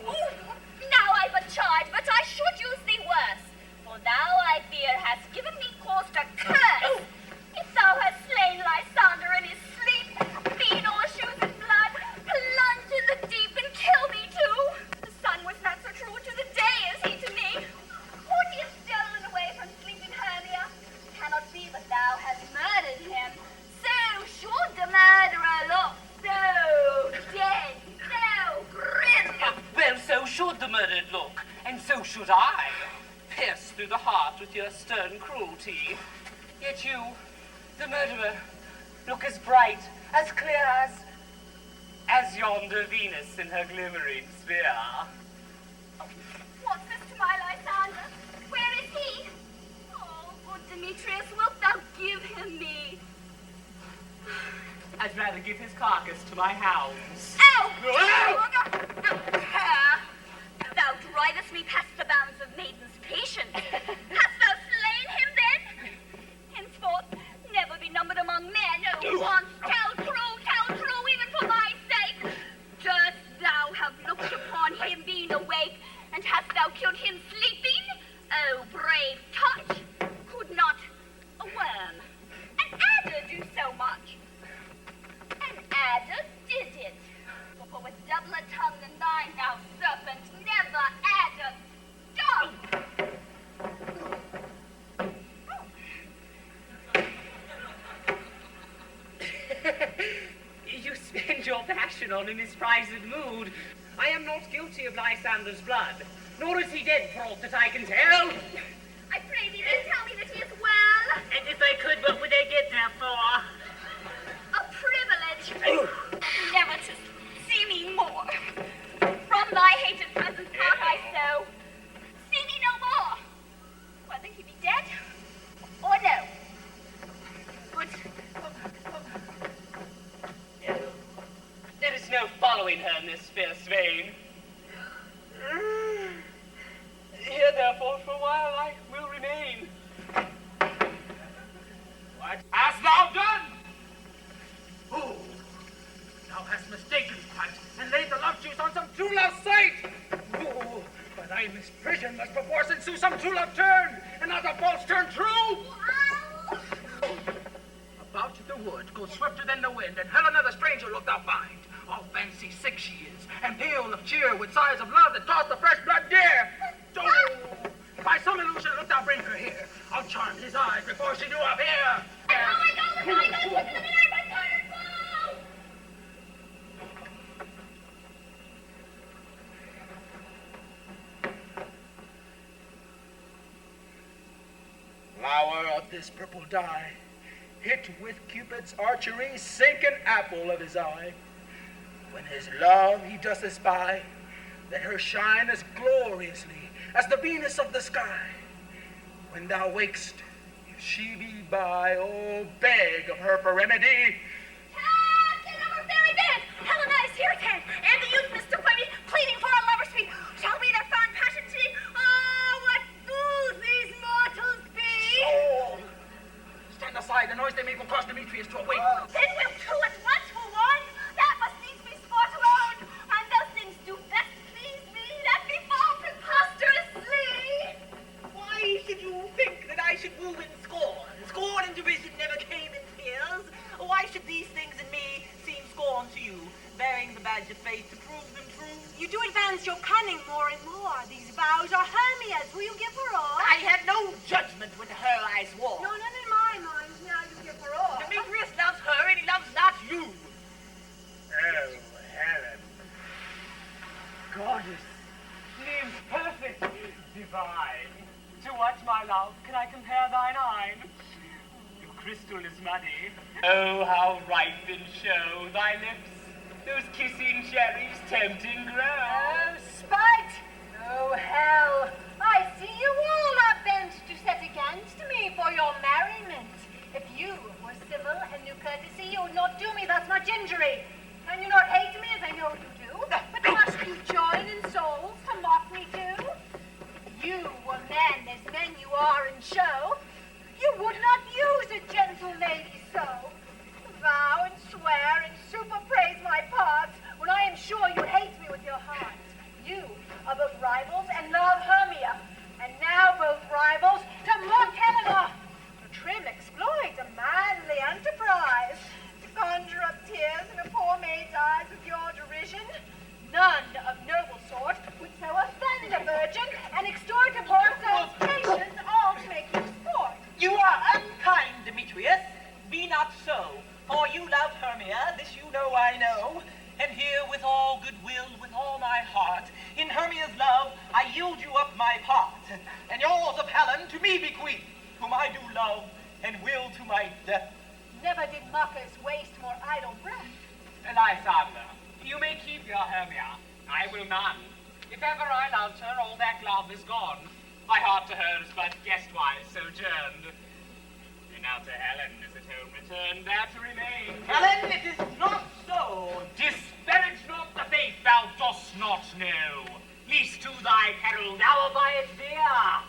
Now I but chide, but I should use thee worse. For thou, I fear, hast given me cause to curse. If thou hast slain Lysander in his sleep, beat all shoes in blood, plunge in the deep and kill me too. The sun was not so true to the day as he to me. Would he have stolen away from sleeping Hermia? Cannot be but thou hast murdered him. So should the murderer look, so dead, so grim. Well, so should the murdered look, and so should I, pierced through the heart with your stern cruelty. Yet you, the murderer, look as bright, as clear as yonder Venus in her glimmering sphere. What's this to my Lysander? Where is he? Oh, good Demetrius, wilt thou give him me? I'd rather give his carcass to my hounds. Ow! Ow! Thou drivest me past the bounds of maiden's patience. Hast thou slain him then? Henceforth, never be numbered among men. Oh, once tell true, even for my sake. Durst thou have looked upon him being awake, and hast thou killed him sleeping? Oh, brave touch! Could not a worm, an adder do so much? An adder did it. For with doubler tongue than thine, thou serpent, never adder You spend your passion on in his prized mood. I am not guilty of Lysander's blood, nor is he dead for aught that I can tell. I pray thee then tell me that he is well. And if I could, what would I get there for? A privilege. Never to see me more. From thy hated presence part I so. See me no more. Whether he be dead or no. But There is no following her in this fierce vein. Here, therefore, for a while I will remain. What hast thou done? Oh, thou hast mistaken quite, and laid the love juice on some true love sight. Oh, but thy misprision must perforce ensue some true love turn, and not a false turn true. Oh, about the wood, go swifter than the wind, and Helena the stranger look thou find. All fancy sick she is, and pale of cheer, with sighs of love that toss the fresh blood dear. Oh, by some illusion look thou bring her here. I'll charm his eyes before she do appear. Flower of this purple dye, hit with Cupid's archery, sink an apple of his eye. When his love he doth espy, let her shine as gloriously as the Venus of the sky. When thou wakest, if she be by, oh, beg of her for remedy. Captain of our fairy band, Helena is here at hand, and the youth mistook by me, pleading for a lover's fee. Shall we their fond passion see? Oh, what fools these mortals be! Oh, stand aside, the noise they make will cause Demetrius to awake. Then will two at once for one. That must needs be sport alone. And those things do best please me that befall preposterously. Why should you think that I should woo in scorn? Scorn and derision never to faith to prove them true. You do advance your cunning more and more. These vows are Hermia's. Will you give her all? I had no judgment when to her I swore. No, none in my mind. Now you give her all. Demetrius loves her and he loves not you. Oh, Helen. Goddess, name's perfect, divine. To what, my love, can I compare thine eyne? Your crystal is muddy. Oh, how ripe in show thy lips, those kissing cherries tempting grow. Oh, spite! Oh, hell! I see you all are bent to set against me for your merriment. If you were civil and knew courtesy, you would not do me thus much injury. Can you not hate me as I know you do? But must you join in souls to mock me too? You were men as men you are in show. You would not use a gentle lady so. Vow and swear and super praise my parts when I am sure you hate me with your heart. You are both rivals and love Hermia, and now both rivals to mock Helena. A trim exploit, a manly enterprise, to conjure up tears in a poor maid's eyes with your derision. None of noble sort would so offend a virgin and extort upon souls patience all to make you sport. You are unkind, Demetrius. Be not so, for you love Hermia, this you know I know. And here with all goodwill, with all my heart, in Hermia's love I yield you up my part, and yours of Helen to me bequeath, whom I do love and will to my death. Never did mockers waste more idle breath. Lysander, you may keep your Hermia. I will none. If ever I loved her, all that love is gone. My heart to her is but guestwise sojourned. And now to Helen is at home returned, there to remain. Helen, it is not so. Disparage not the faith thou dost not know, least to thy peril thou abidest dear.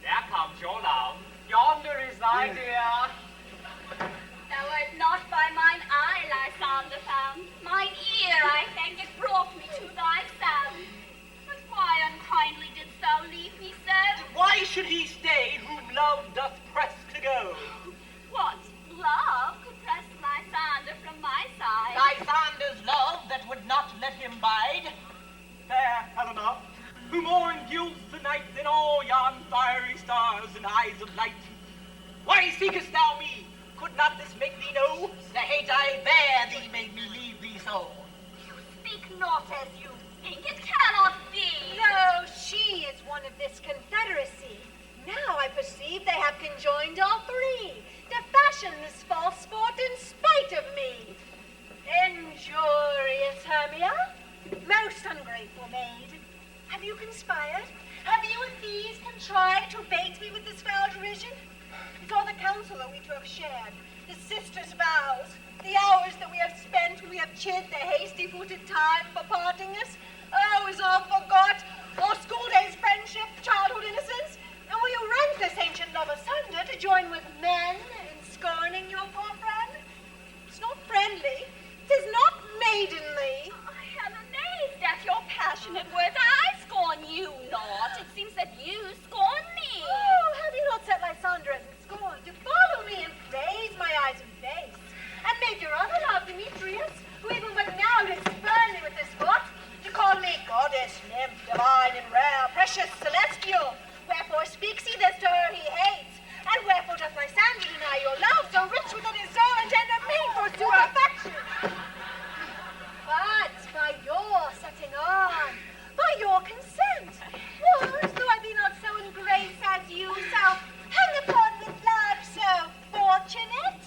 There comes your love, yonder is thy dear. Thou art not by mine eye, Lysander, found. Mine ear, I thank it, brought me to thy sound. But why unkindly didst thou leave me so? Why should he stay whom love doth press to go? What, love could press Lysander from my side? Lysander's love that would not let him bide. Fair Helena, who more engilds the night than all yon fiery stars and eyes of light. Why seekest thou me? Could not this make thee know? The hate I bear thee made me leave thee so. You speak not as you think. It cannot be. No, she is one of this confederacy. Now I perceive they have conjoined all three to fashion this false sport in spite of me. Injurious Hermia, most ungrateful maid, have you conspired? Have you with these contrived to bait me with this foul derision? It's all the counsel that we two have shared, the sisters' vows, the hours that we have spent when we have chid the hasty-footed time for parting us. Oh, is all forgot? All school days' friendship, childhood innocence? And will you rend this ancient love asunder to join with men in scorning your poor friend? It's not friendly. 'Tis not maidenly. I am amazed at your passionate words. I scorn you not. It seems that you scorn me. Oh, have you not set Lysander as in scorn to follow me and praise my eyes and face? And made your other love, Demetrius, who even but now did spurn me with this foot, to call me goddess, nymph, divine and rare, precious, celestial. Wherefore speaks he this to her he hates? And wherefore doth Lysander deny your love, so rich within his soul and tender mean for true affection? But by your setting on, by your consent, was, though I be not so in grace as you, so hang upon with love so fortunate,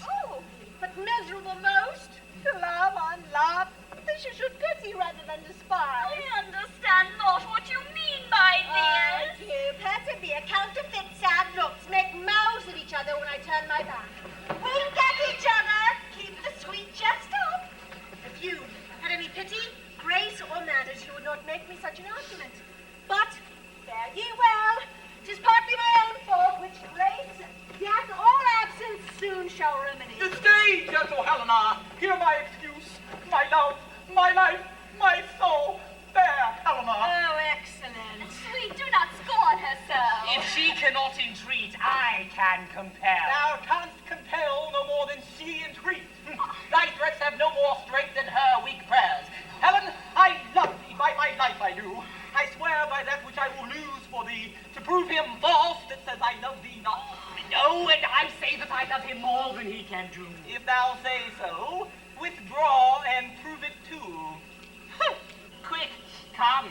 but miserable most, to love on love, that you should pity rather than despise. I understand not what you mean by this. Do persevere, counterfeit sad looks, make mouths at each other when I turn my back. Wink at each other, keep the sweet jest up. If you had any pity, grace, or manners, you would not make me such an argument. But fare ye well, 'tis partly my own fault, which grace, death, or absence soon shall remedy. Stay, gentle Helena, hear my excuse, my love, my life, my soul, fair Helena. Oh, excellent. Sweet, do not scorn her so. If she cannot entreat, I can compel. Thou canst compel no more than she entreat. Thy threats have no more strength than her weak prayers. Helen, bedroom. If thou say so, withdraw and prove it too. Quick, come.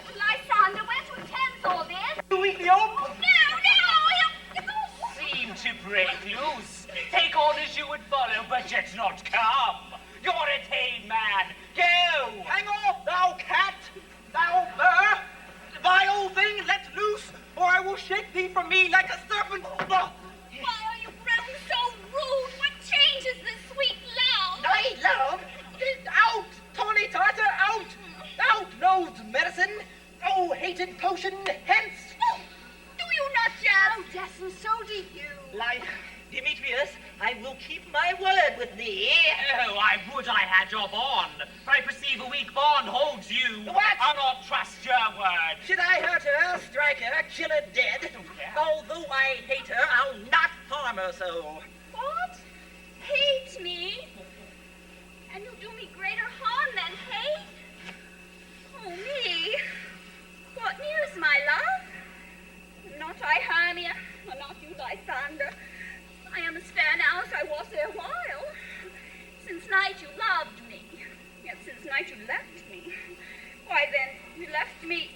Lysander, where to attend all this? You eat the oak? No! Seem to break loose. Take orders you would follow, but yet not come. You're a tame man. Go! Hang off, thou cat! Thou burr! Vile thing, let loose, or I will shake thee from me like a serpent. Why are you grown so rude? What changes this sweet love? Thy love? Out, tawny tartar, out! Out, nosed medicine! Oh, hated potion, hence! Do you not just? Oh, yes, and so do you. Like Demetrius, I will keep my word with thee. Oh, I would I had your bond. For I perceive a weak bond holds you. What? I'll not trust your word. Should I hurt her, strike her, kill her dead? Although I hate her, I'll not harm her so. What? Hate me? And you'll do me greater harm than hate? Oh, me? What news, my love? Not I, Hermia, or not you, Lysander. I am as fair now as I was erewhile. Since night you loved me, yet since night you left me. Why then, you left me...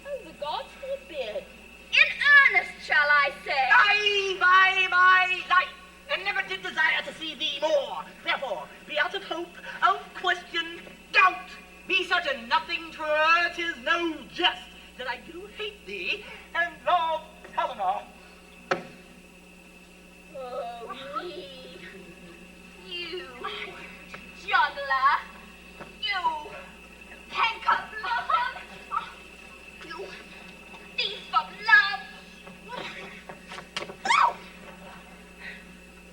Oh, the gods forbid. In earnest, shall I say? Aye, life, and never did desire to see thee more. Therefore, be out of hope, of question, doubt. Be certain nothing to her, 'tis no jest that I do hate thee, and love Helena. Oh, me. You, juggler. You, canker blood. You, thief of love.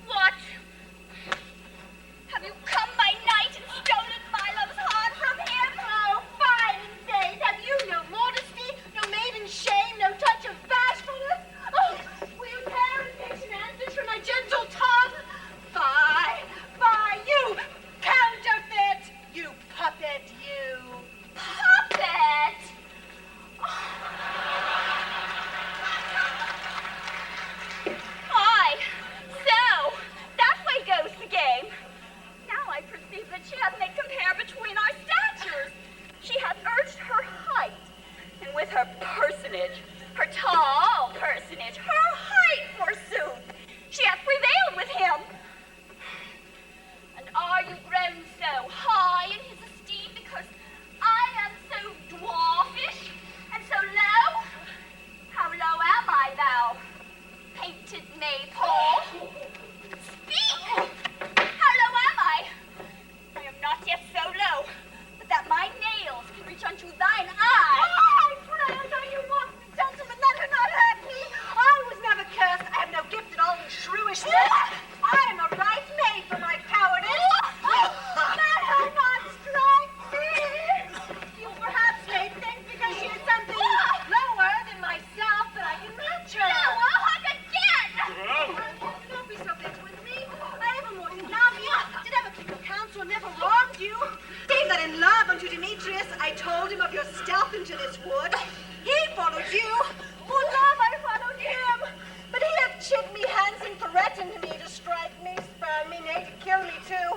What? Have you come by night and stolen my love's heart from him? Oh, fine days. Have you no modesty, no maiden shame, no touch of bashfulness? Oh, will you tear and pinch and answers from my gentle tongue? Fie, you counterfeit, you puppet, you. Puppet? Aye, so, that way goes the game. Now I perceive that she hath made compare between our statures. She hath urged her height, and with her personage, her tall personage, her height forsooth, she hath prevailed with him. And are you grown so high in his esteem because I am so dwarfish and so low? How low am I, thou painted maypole? Speak! How low am I? I am not yet so low, but that my nails can reach unto thine eye. I pray unto you, most gentlemen, let her not hurt me. I was never cursed. I have no gift at all in shrewishness. I am a right maid for my cowardice. Let her not strike me. You perhaps may think because she is something lower than myself that I can match her. No, I'll hug again! Don't be so big with me. I ever more did love you, did ever keep your counsel, never wronged you. Save that in love unto Demetrius, I told him of your stealth into this wood. He followed you. For love I followed him. But he hath chid me handsome, threatened me to strike me, spurn me, nay, to kill me too.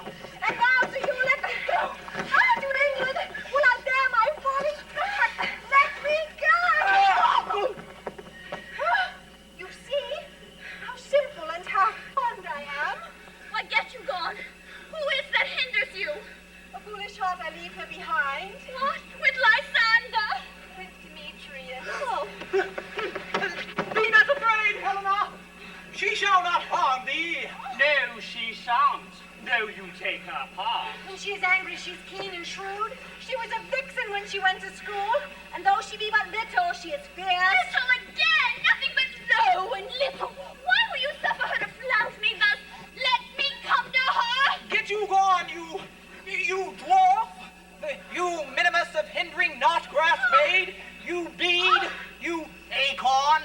And now, so you let me go. Out to England, will I bear my folly back? Let me go. You see how simple and how fond I am. Why, get you gone. Who is that hinders you? A foolish heart I leave her behind. What? With Lysander? With Demetrius. Oh. Be not afraid, Helena. She shall not harm thee. No, she shan't, though you take her part. When she is angry, she's keen and shrewd. She was a vixen when she went to school, and though she be but little, she is fierce. Little again! Nothing but low and little. Why will you suffer her to flout me thus? Let me come to her! Get you gone, you dwarf. You minimus of hindering not grass maid. You bead. You acorn.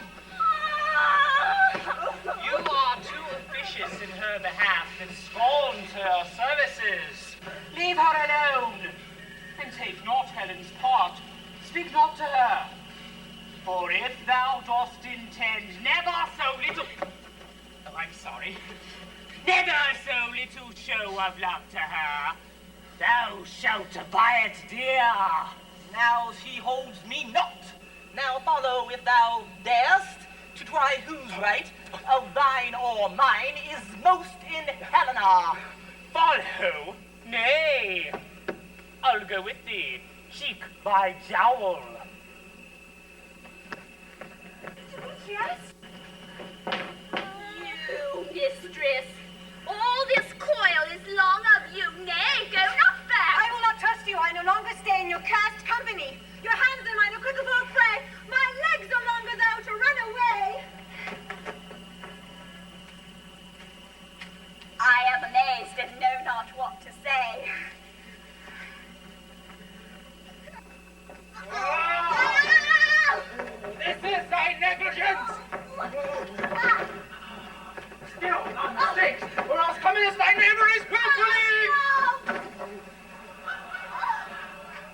You are too officious in her behalf and scorn her services. Leave her alone, and take not Helen's part. Speak not to her. For if thou dost intend never so little... Oh, I'm sorry. never so little show of love to her. Thou shalt buy it dear. Now she holds me not. Now follow if thou darest, to try whose right, of thine or mine, is most in Helena. Follow? Nay, I'll go with thee, cheek by jowl. Yes? You, mistress, all this coil is long of you. Nay, go not back. I will not trust you. I no longer stay in your cursed company. Your hands and mine are quick of all prey. My legs no longer thou to run away. I am amazed and know not what to say. This is thy negligence! Still, not mistakes, or else cometh thy neighbor is willfully!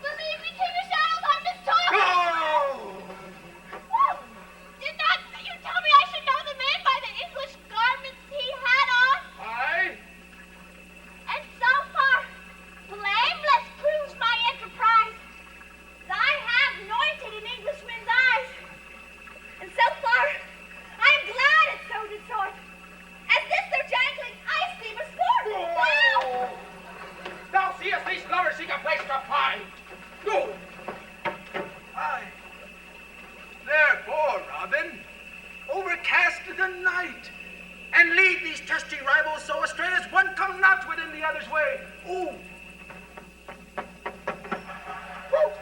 Believe me, King of Shadows, I'm mistook. Go! Did not you tell me I should know the man by the English garments he had on? Aye? And so far, blameless proves my enterprise. I have anointed an Englishman's eyes. And so far, I'm glad it so did sort. As this their jangling ice steamer sport. Wow! Thou seest these lovers seek a place to find. Go! Aye. Therefore, Robin, overcast the night, and lead these thirsty rivals so astray as one come not within the other's way. Ooh! Woo!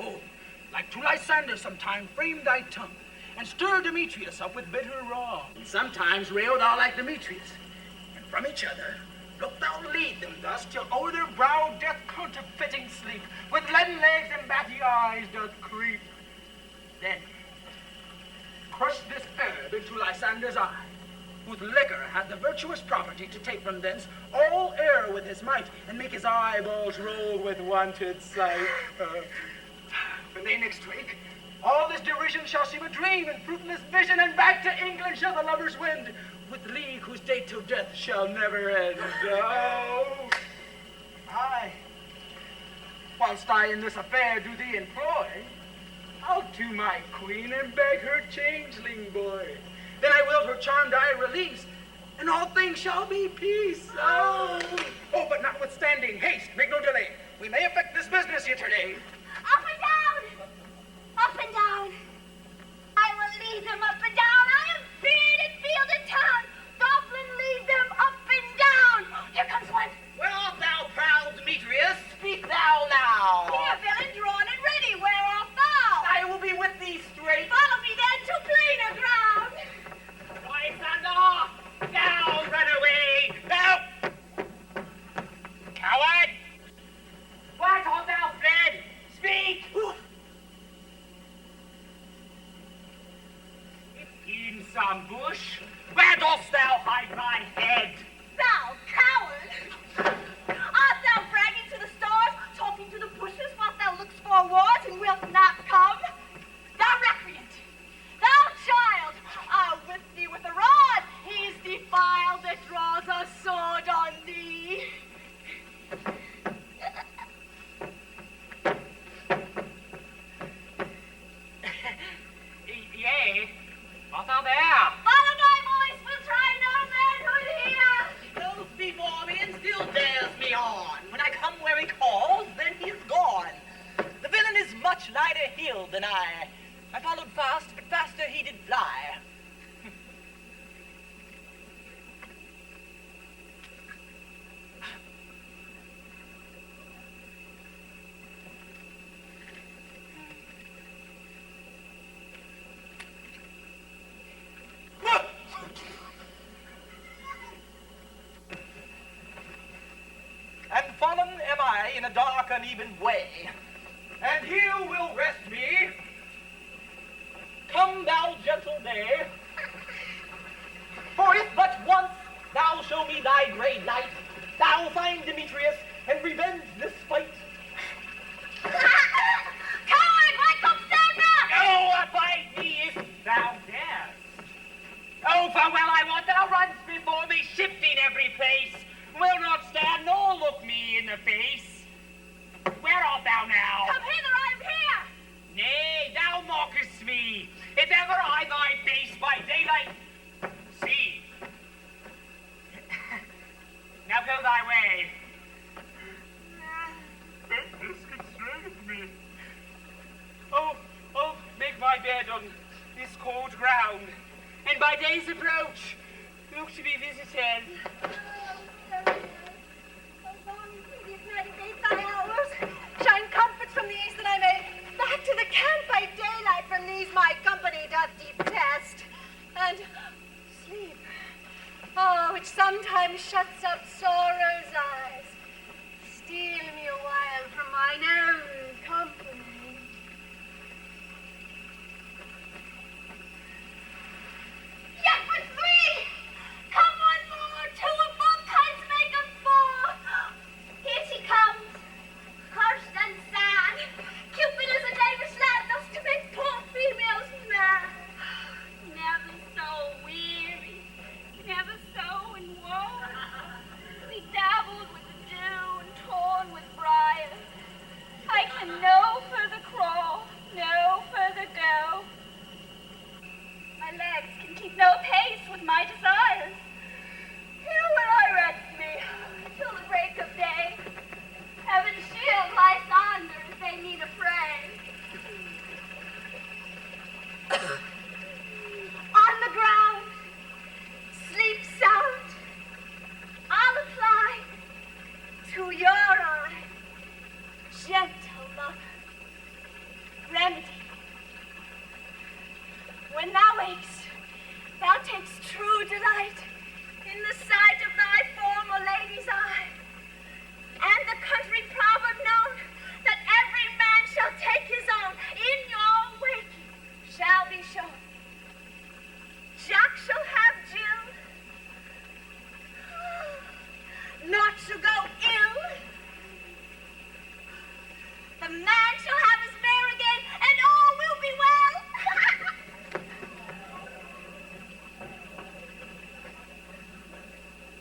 Oh, like to Lysander sometime frame thy tongue, and stir Demetrius up with bitter wrong. And sometimes rail thou like Demetrius, and from each other look thou lead them thus, till o'er their brow death counterfeiting sleep, with leaden legs and batty eyes doth creep. Then crush this herb into Lysander's eye, whose liquor had the virtuous property to take from thence all error with his might, and make his eyeballs roll with wonted sight. When they next wake, all this derision shall seem a dream and fruitless vision, and back to England shall the lovers wend, with league whose date till death shall never end. Oh, aye. Whilst I in this affair do thee employ, I'll to my queen and beg her changeling boy. Then I will her charmed eye release, and all things shall be peace. Oh, but notwithstanding, haste, make no delay. We may effect this business here today. Up and down! Up and down! I will lead them up and down. I am bearded field and town. Goblin, lead them up and down. Here comes one. Where art thou, proud Demetrius? Speak thou now. Here, villain, drawn and ready. Where art thou? I will be with thee straight. Follow me then to plainer ground. Lysander, down, run away, thou coward! Why art thou fled? Speak! In some bush, where dost thou hide my head? Thou coward! Art thou bragging to the stars, talking to the bushes whilst thou lookst for wars and wilt not come? Thou recreant! Thou child! I'll whip thee with a rod! He's defiled that draws a sword on thee! Yea, art thou there? Follow thy voice, we'll try no manhood here. Goes before me and still dares me on. When I come where he calls, then he is gone. The villain is much lighter heeled than I. I followed fast, but faster he did fly. And fallen am I in a dark, uneven way. And here will rest me. Come, thou gentle day. For if but once thou show me thy grey light, Thou find Demetrius and revenge this fight. Coward, why comest thou not? Oh, abide me if thou darest. Oh, for well I wot thou runs before me, shifting every place. Will not stand nor look me in the face. Where art thou now? Come hither, I am here. Nay, thou mockest me. If ever I thy face by daylight see. Now go thy way. This constraineth me. Oh, make my bed on this cold ground, and by day's approach, look to be visited. Shine comfort from the east that I may back to the camp by daylight from these my company doth detest. And sleep, which sometimes shuts up sorrow's eyes, steal me a while from mine own company. Yet for three! Come one more! Two of both kinds make us four! Here she comes, cursed and sad. Cupid is a knavish lad, thus to make poor females mad. Never so weary, never so in woe. Bedabbled with the dew and torn with briars. I can no further crawl, no further go. My legs can keep no pace with my desires. Here will I rest me till the break of day. Heaven's shield lies under as they meet a prey. On the ground, sleep sound. I'll apply to your eye, gentle lover, remedy. When thou wakest, thou takest true delight in the sight of thy form, O lady's eye, and the country proverb known that every man shall take his own in your waking shall be shown. Jack shall have Jill, not to go ill. The man shall have his mare again, and all will be well.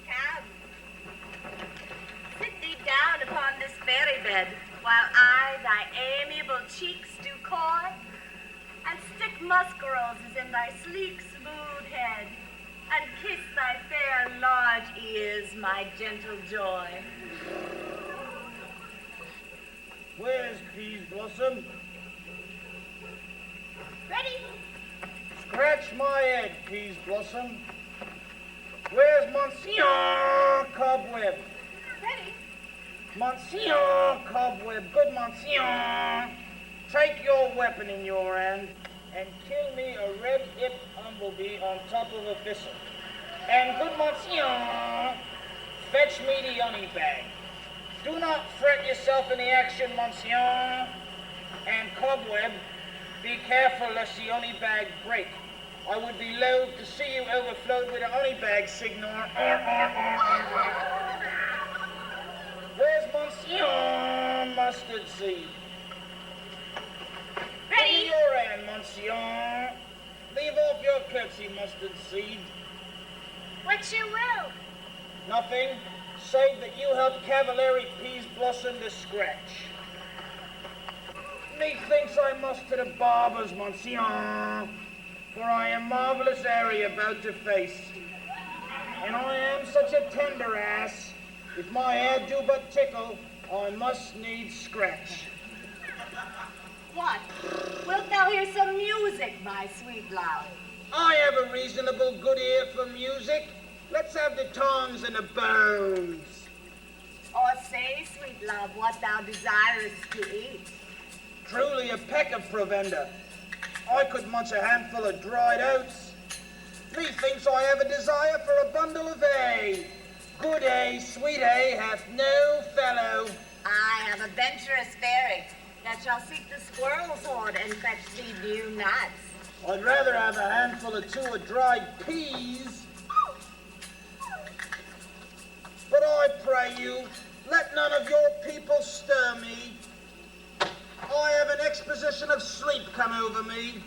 Cab, sit thee down upon this fairy bed, while I thy amiable cheeks do coy, and stick musk roses in thy sleek, smooth head, and kiss thy fair, large ears, my gentle joy. Where's Peas Blossom? Ready? Scratch my head, Peas Blossom. Where's Monsieur Cobweb? Ready? Monsieur Cobweb, good Monsieur. Take your weapon in your hand and kill me a red-hipped humblebee on top of a thistle. And good Monsieur, fetch me the honey bag. Do not fret yourself in the action, Monsieur. And Cobweb, be careful lest the honey bag break. I would be loath to see you overflowed with a honey bag, Signor. Where's Monsieur Mustard Seed? Ready? Give me your hand, Monsieur. Leave off your curtsy, Mustard Seed. What you will. Nothing, save that you help Cavalieri Peas Blossom to scratch. Methinks I must to the barber's, Monsieur, for I am marvelous area about to face. And I am such a tender ass, if my hair do but tickle, I must needs scratch. What? Wilt thou hear some music, my sweet love? I have a reasonable good ear for music. Let's have the tongs and the bones. Or say, sweet love, what thou desirest to eat. Truly a peck of provender. I could munch a handful of dried oats. Methinks I have a desire for a bundle of hay. Good hay, sweet hay, hath no fellow. I have a venturous fairy that shall seek the squirrel's hoard and fetch thee new nuts. I'd rather have a handful or two of dried peas. But I pray you, let none of your people stir me. I have an exposition of sleep come over me.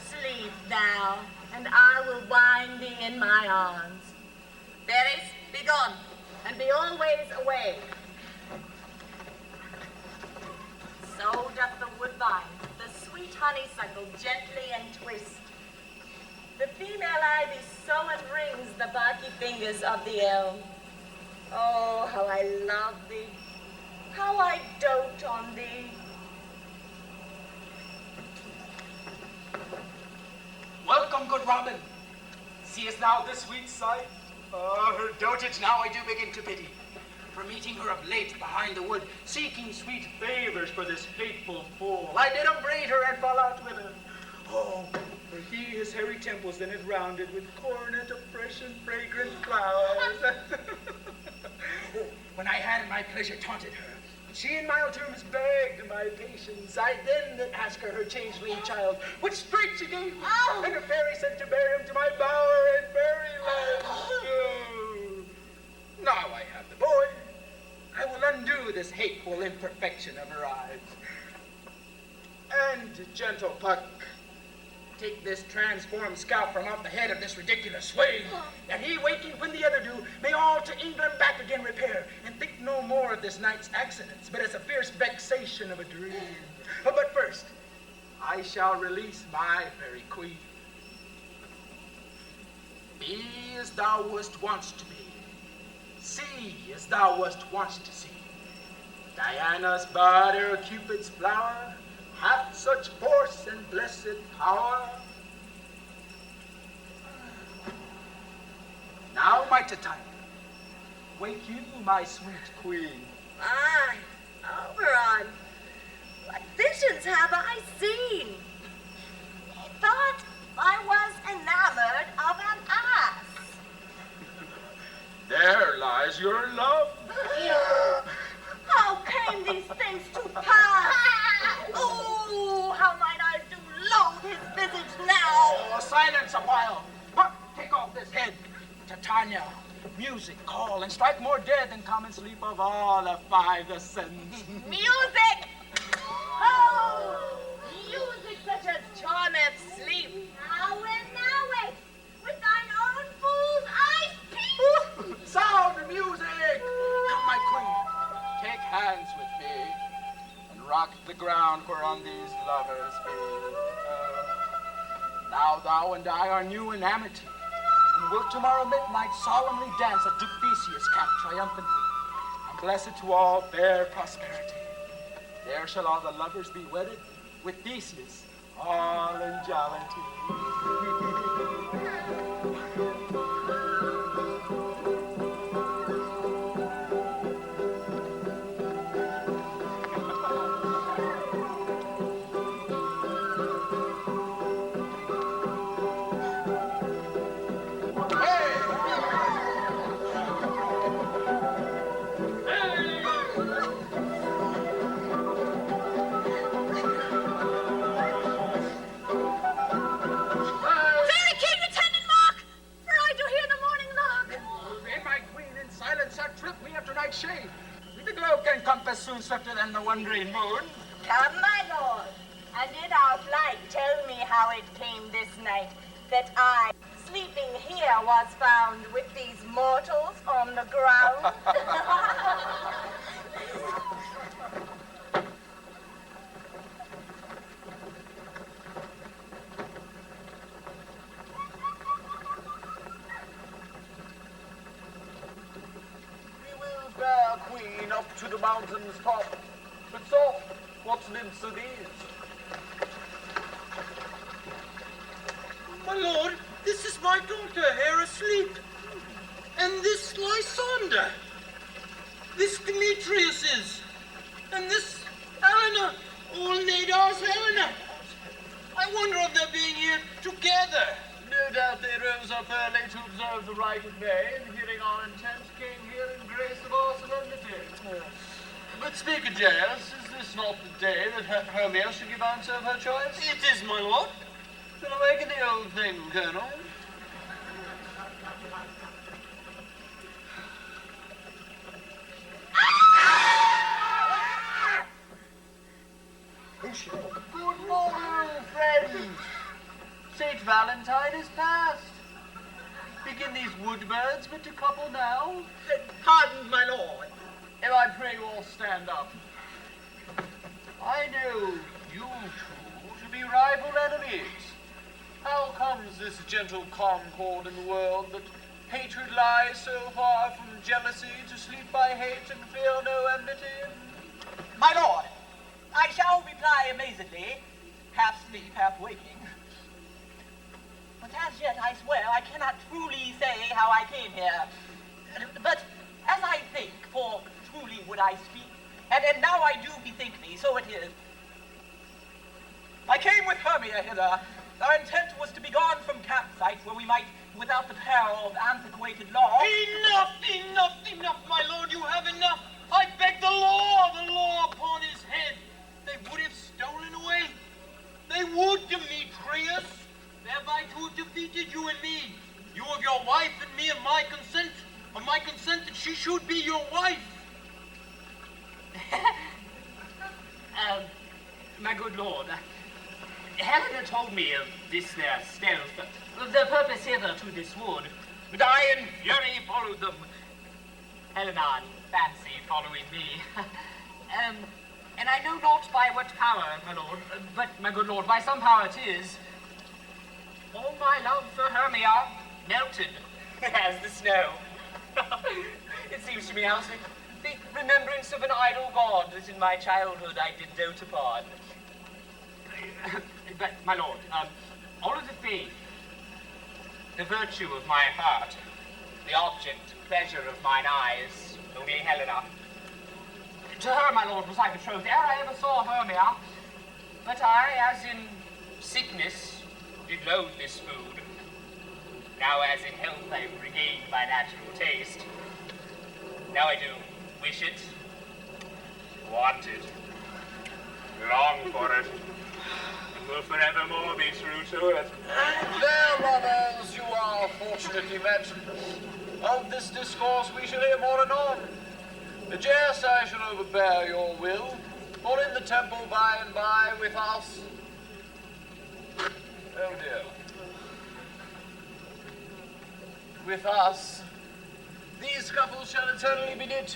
Sleep thou, and I will wind thee in my arms. Berries, be gone, and be always away. So doth the woodbine, the sweet honeysuckle gently entwist. The female ivy so enrings the barky fingers of the elm. Oh, how I love thee, how I dote on thee. Welcome, good Robin. Seest thou this sweet sight? Oh, her dotage now I do begin to pity. For meeting her of late behind the wood, seeking sweet favors for this hateful fool, I did upbraid her and fall out with her. Oh, for he his hairy temples then had rounded with coronet of fresh and fragrant flowers. When I had in my pleasure taunted her, she in mild terms begged my patience, I then did ask her changeling child, which straight she gave me, and her fairy sent to bear him to my bower and fairyland. Oh. Now I have the boy. I will undo this hateful imperfection of her eyes. And, gentle Puck, take this transformed scalp from off the head of this ridiculous swain, that he, waking when the other do, may all to England back again repair, and think no more of this night's accidents, but as a fierce vexation of a dream. But first, I shall release my fairy queen. Be as thou wast once to be. See as thou wast once to see. Diana's bud or Cupid's flower hath such force and blessed power. Now, my Titania, wake you, my sweet queen. My, Oberon, what visions have I seen? Methought I was enamored of an ass. There lies your love. How came these things to pass? Oh, how mine eyes do loathe his visage now. Oh, silence a while. But take off this head. Titania, music, call, and strike more dead than common sleep of all the five ascends. Music! Oh, music such as charmeth sleep. Now wait, with thine own fool's eyes peep. Sound of music! Come, my queen, take hands with me, and rock the ground whereon these lovers be. Now thou and I are new in amity, and will tomorrow midnight solemnly dance at Duke Theseus' camp triumphantly, and bless it to all fair prosperity. There shall all the lovers be wedded with Theseus, all in jollity. Shade. The globe can compass soon swifter than the wandering moon. Come, my lord, and in our flight tell me how it came this night that I, sleeping here, was found with these mortals on the ground. Fair queen, up to the mountain's top. But soft, what nymphs are these? My lord, this is my daughter here asleep. And this Lysander. This Demetrius is. And this Helena. All Nadar's Helena. I wonder if they're being here together. No doubt they rose up early to observe the rite of May, and hearing our intent, came here in grace of our solemnity. But speak, Aegeus, is this not the day that Hermia should give answer of her choice? It is, my lord. Then awaken the old thing, Colonel. find these wood birds fit to couple now? Pardon, my lord. If I pray you all stand up. I know you two to be rival enemies. How comes this gentle concord in the world that hatred lies so far from jealousy to sleep by hate and fear no enmity? My lord, I shall reply amazedly, half sleep, half waking. But as yet, I swear, I cannot truly say how I came here. But as I think, for truly would I speak, and now I do bethink me, so it is. I came with Hermia hither. Our intent was to be gone from campsites where we might, without the peril of antiquated law... Enough, my lord, you have enough. I beg the law upon his head. They would have stolen away. They would, Demetrius, thereby to have defeated you and me. You of your wife and me of my consent that she should be your wife. My good lord, Helena told me of this their stealth, the purpose hither to this wood, but I in fury followed them. Helena in fancy following me. And I know not by what power, my lord, but, my good lord, by some power it is. All my love for Hermia melted as the snow. It seems to me, Alcy, the remembrance of an idol god that in my childhood I did dote upon. But, my lord, all of the faith, the virtue of my heart, the object, pleasure of mine eyes, only Helena. To her, my lord, was I betrothed ere I ever saw Hermia. But I, as in sickness, did loathe this food. Now as in health I've regained my natural taste. Now I do wish it, want it, long for it, and will forevermore be true to it. There, brothers, you are fortunately met. Of this discourse we shall hear more anon. Yes, I shall overbear your will, for in the temple by and by with us. Oh dear. With us, these couples shall eternally be knit.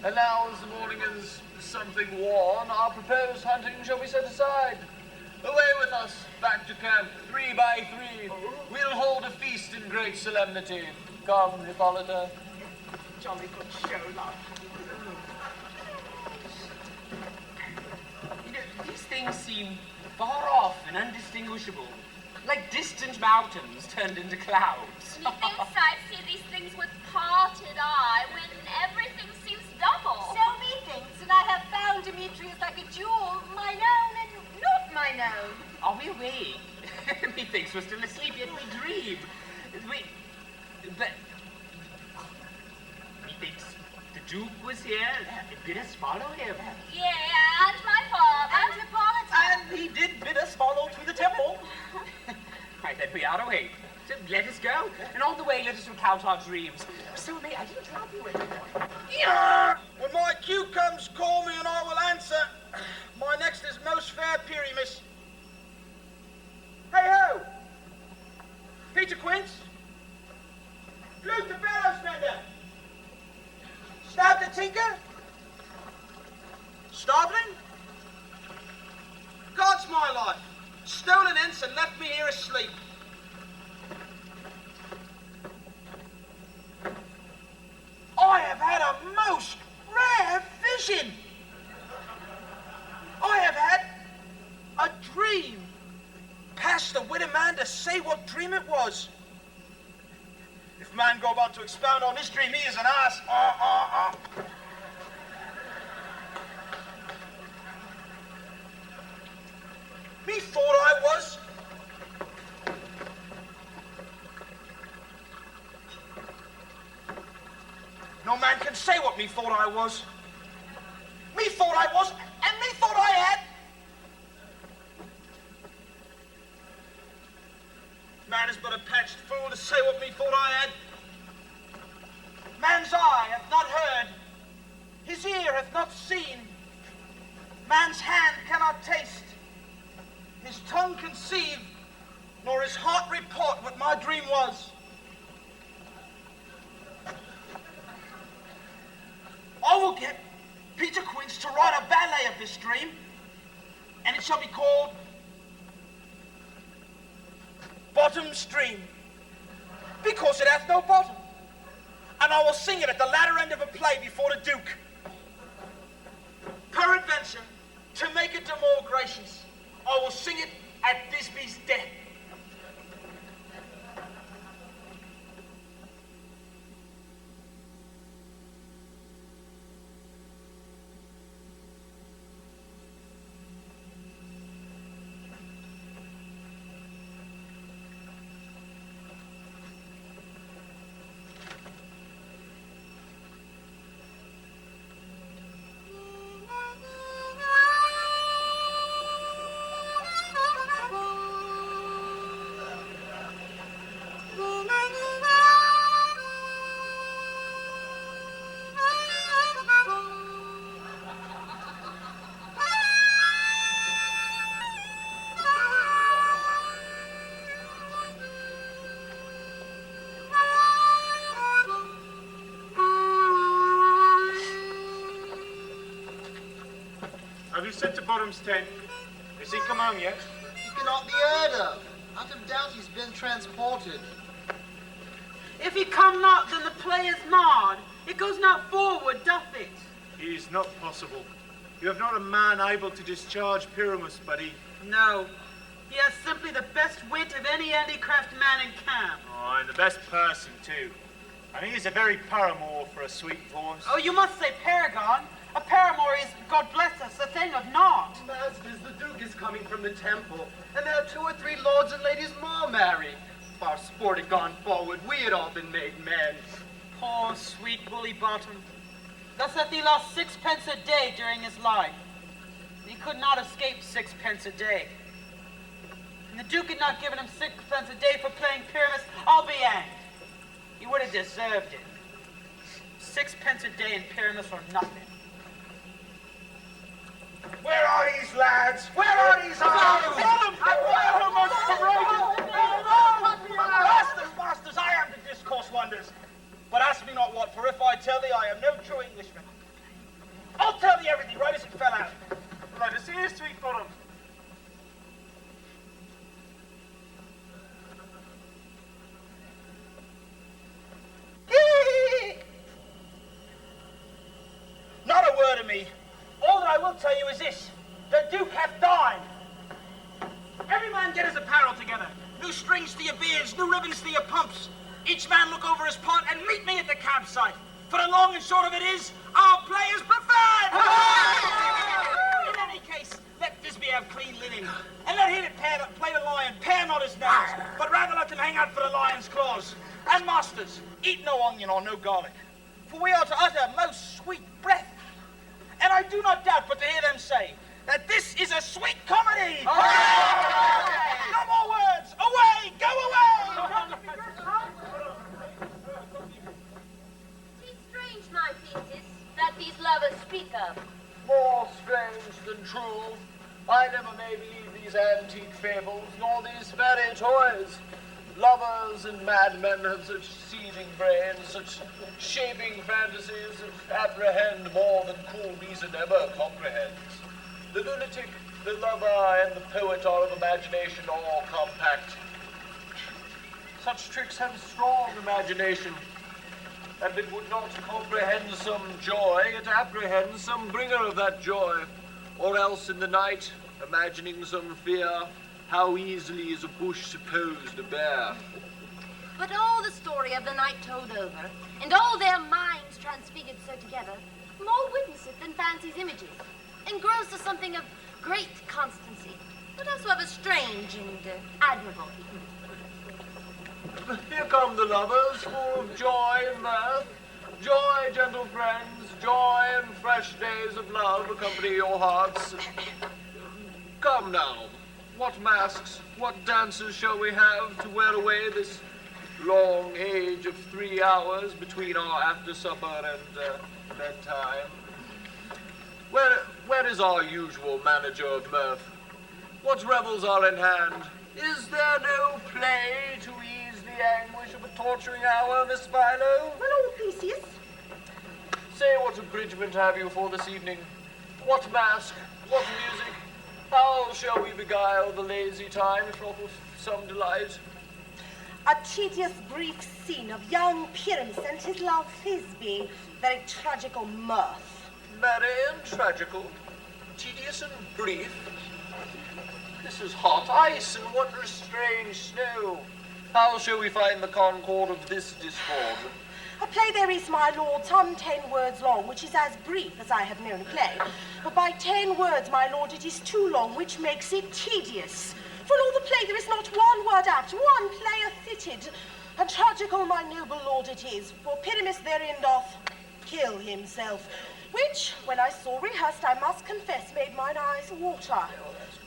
And now, as the morning is something worn, our proposed hunting shall be set aside. Away with us, back to camp, 3 by 3. We'll hold a feast in great solemnity. Come, Hippolyta. Jolly good show, love. You know, these things seem far off and undistinguishable, like distant mountains turned into clouds. Methinks I see these things with parted eye when everything seems double. So methinks, and I have found Demetrius like a jewel, mine own and not mine own. Are we awake? Methinks we're still asleep, yet we dream. But methinks the Duke was here and bid us follow him. Yeah, and my father. And Hippolyta. And he did bid us follow to the temple. Right, then we are awake. So let us go, and on the way let us recount our dreams. So may I didn't help you with it. Yeah! When my cue comes, call me and I will answer. My next is most fair Pyramus. Hey ho! Peter Quince? Flute the barrow spender! Stab the tinker? Starveling? God's my life! Stolen ends and left me here asleep. I have had a most rare vision. I have had a dream. Pass the wit of man to say what dream it was. If man go about to expound on his dream, he is an ass. Me thought I was. No man can say what me thought I was. Me thought I was, and me thought I had. Man is but a patched fool to say what me thought I had. Man's eye hath not heard, his ear hath not seen, man's hand cannot taste, his tongue conceive, nor his heart report what my dream was. will get Peter Quince to write a ballet of this dream, and it shall be called Bottom Stream, because it hath no bottom. And I will sing it at the latter end of a play before the Duke. Peradventure, to make it the more gracious, I will sing it at Thisby's death. Have you sent to Bottom's tent? Has he come home yet? He cannot be heard of. Out of doubt he's been transported. If he come not, then the play is marred. It goes not forward, doth it? It is not possible. You have not a man able to discharge Pyramus, buddy. No. He has simply the best wit of any handicraft man in camp. Oh, and the best person, too. And he is a very paramour for a sweet voice. Oh, you must say paragon. A paramour is, God bless us, a thing of naught. Masters, the Duke is coming from the temple, and there are 2 or 3 lords and ladies more married. If our sport had gone forward, we had all been made men. Poor sweet Bully Bottom. Thus hath he lost 6pence a day during his life. He could not escape 6pence a day. And the Duke had not given him 6pence a day for playing Pyramus, I'll be hanged. He would have deserved it. 6pence a day in Pyramus or nothing. Where are these lads? Where are these arms? Masters, I am the discourse wonders. But ask me not what, for if I tell thee, I am no true Englishman. I'll tell thee everything right as it fell out. Let us hear, sweet Bottom. Not a word of me. All that I will tell you is this. The Duke hath died. Every man get his apparel together. New strings to your beards, new ribbons to your pumps. Each man look over his part and meet me at the campsite. For the long and short of it is, our play is preferred! In any case, let Thisby have clean linen. And let him that play the lion pare not his nails, but rather let him hang out for the lion's claws. And masters, eat no onion or no garlic. For we are to utter most sweet breath. And I do not doubt but to hear them say that this is a sweet comedy. No more words. Away, go away. Tis strange, my Thetis, that these lovers speak of. More strange than true. I never may believe these antique fables, nor these fairy toys. Lovers and madmen have such seething brains, such shaping fantasies that apprehend more than cool reason ever comprehends. The lunatic, the lover, and the poet are of imagination all compact. Such tricks have strong imagination, and it would not comprehend some joy, it apprehends some bringer of that joy, or else in the night, imagining some fear, how easily is a bush supposed to bear? But all the story of the night told over, and all their minds transfigured so together, more witnesseth than fancy's images, and grows to something of great constancy, but also of a strange and admirable. Here come the lovers, full of joy and mirth. Joy, gentle friends, joy and fresh days of love accompany your hearts. Come now. What masks, what dances shall we have to wear away this long age of 3 hours between our after supper and bedtime? Where is our usual manager of mirth? What revels are in hand? Is there no play to ease the anguish of a torturing hour, Miss Philo? Hello, Theseus. Say what a abridgment have you for this evening? What masque? What music? How shall we beguile the lazy time, if not with some delight? A tedious brief scene of young Pyramus and his love Thisbe. Very tragical mirth. Merry and tragical, tedious and brief. This is hot ice and wondrous strange snow. How shall we find the concord of this discord? A play there is, my lord, some 10 words long, which is as brief as I have known a play. But by 10 words, my lord, it is too long, which makes it tedious. For in all the play there is not one word apt, one player fitted. And tragical, my noble lord, it is, for Pyramus therein doth kill himself, which, when I saw rehearsed, I must confess, made mine eyes water.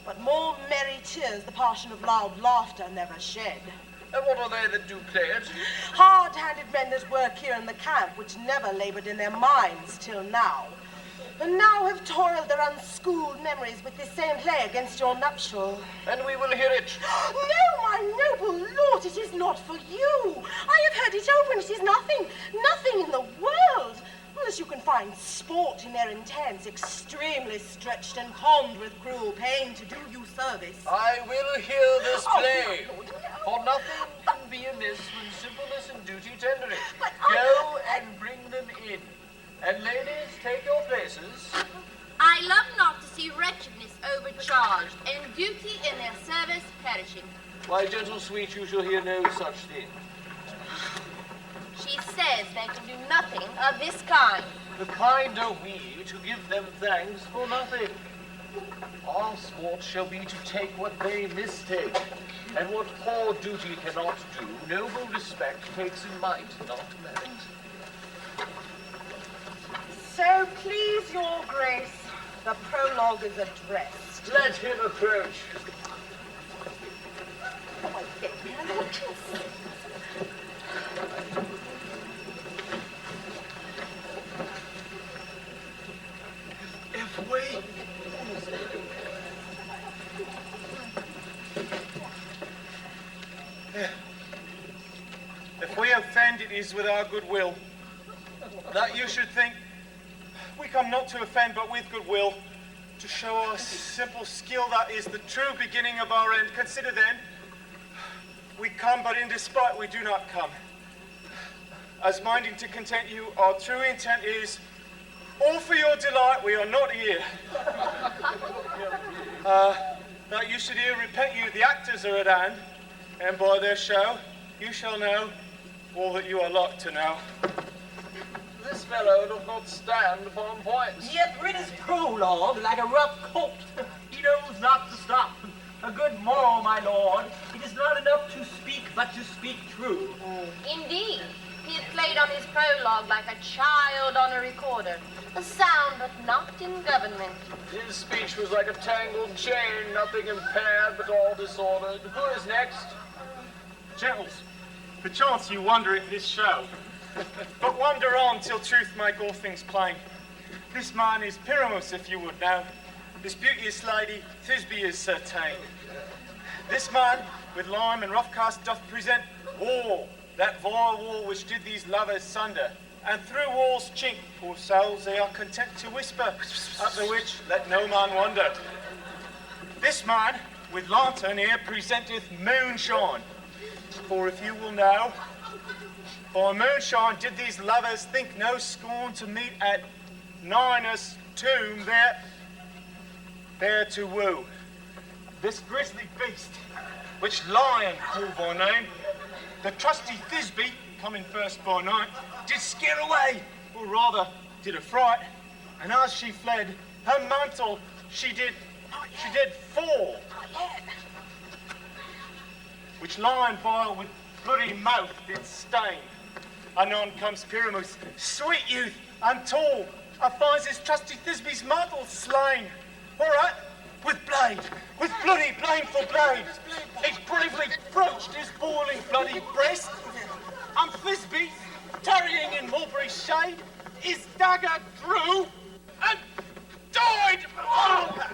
But more merry tears the passion of loud laughter never shed. And what are they that do play it? Hard-handed men that work here in the camp, which never laboured in their minds till now. And now have toiled their unschooled memories with this same play against your nuptial. And we will hear it. No, my noble lord, it is not for you. I have heard it over, and it is nothing in the world. Unless you can find sport in their intents, extremely stretched and conned with cruel pain to do you service. I will hear this play. Oh, no. For nothing can be amiss when simpleness and duty tender it. Go and bring them in. And ladies, take your places. I love not to see wretchedness overcharged, and duty in their service perishing. Why, gentle sweet, you shall hear no such thing. She says they can do nothing of this kind. The kind are we to give them thanks for nothing. Our sport shall be to take what they mistake, and what poor duty cannot do, noble respect takes in might, not merit. So please your grace, the prologue is addressed. Let him approach. Oh, I beg my lord, please. If we... If we offend, it is with our goodwill. That you should think, we come not to offend, but with goodwill, to show our simple skill that is the true beginning of our end. Consider then, we come, but in despite we do not come. As minding to content you, our true intent is, all for your delight, we are not here. That you should here repent you, the actors are at hand, and by their show, you shall know all that you are like to know. This fellow doth not stand upon points. Yet read his prologue like a rough colt. He knows not to stop. A good moral, my lord. It is not enough to speak, but to speak true. Indeed, he had played on his prologue like a child on a recorder. A sound, but not in government. His speech was like a tangled chain, nothing impaired, but all disordered. Who is next? Gentles, perchance you wonder at this show. But wonder on till truth make all things plain. This man is Pyramus, if you would know. This beauteous lady, Thisbe is certain. This man, with lime and rough cast, doth present war, that vile war which did these lovers sunder. And through war's chink, poor souls, they are content to whisper, at the which let no man wonder. This man, with lantern here, presenteth moonshine. For if you will know, by moonshine did these lovers think no scorn to meet at Ninus' tomb there to woo. This grisly beast, which Lion call by name, the trusty Thisbe, coming first by night, did scare away, or rather did affright, and as she fled, her mantle she did fall, which Lion vile with bloody mouth did stain. Anon comes Pyramus, sweet youth and tall, and finds his trusty Thisbe's mantle slain. Whereat, with bloody blameful blade, he bravely broached his boiling bloody breast, and Thisbe, tarrying in mulberry shade, his dagger drew and died. Oh!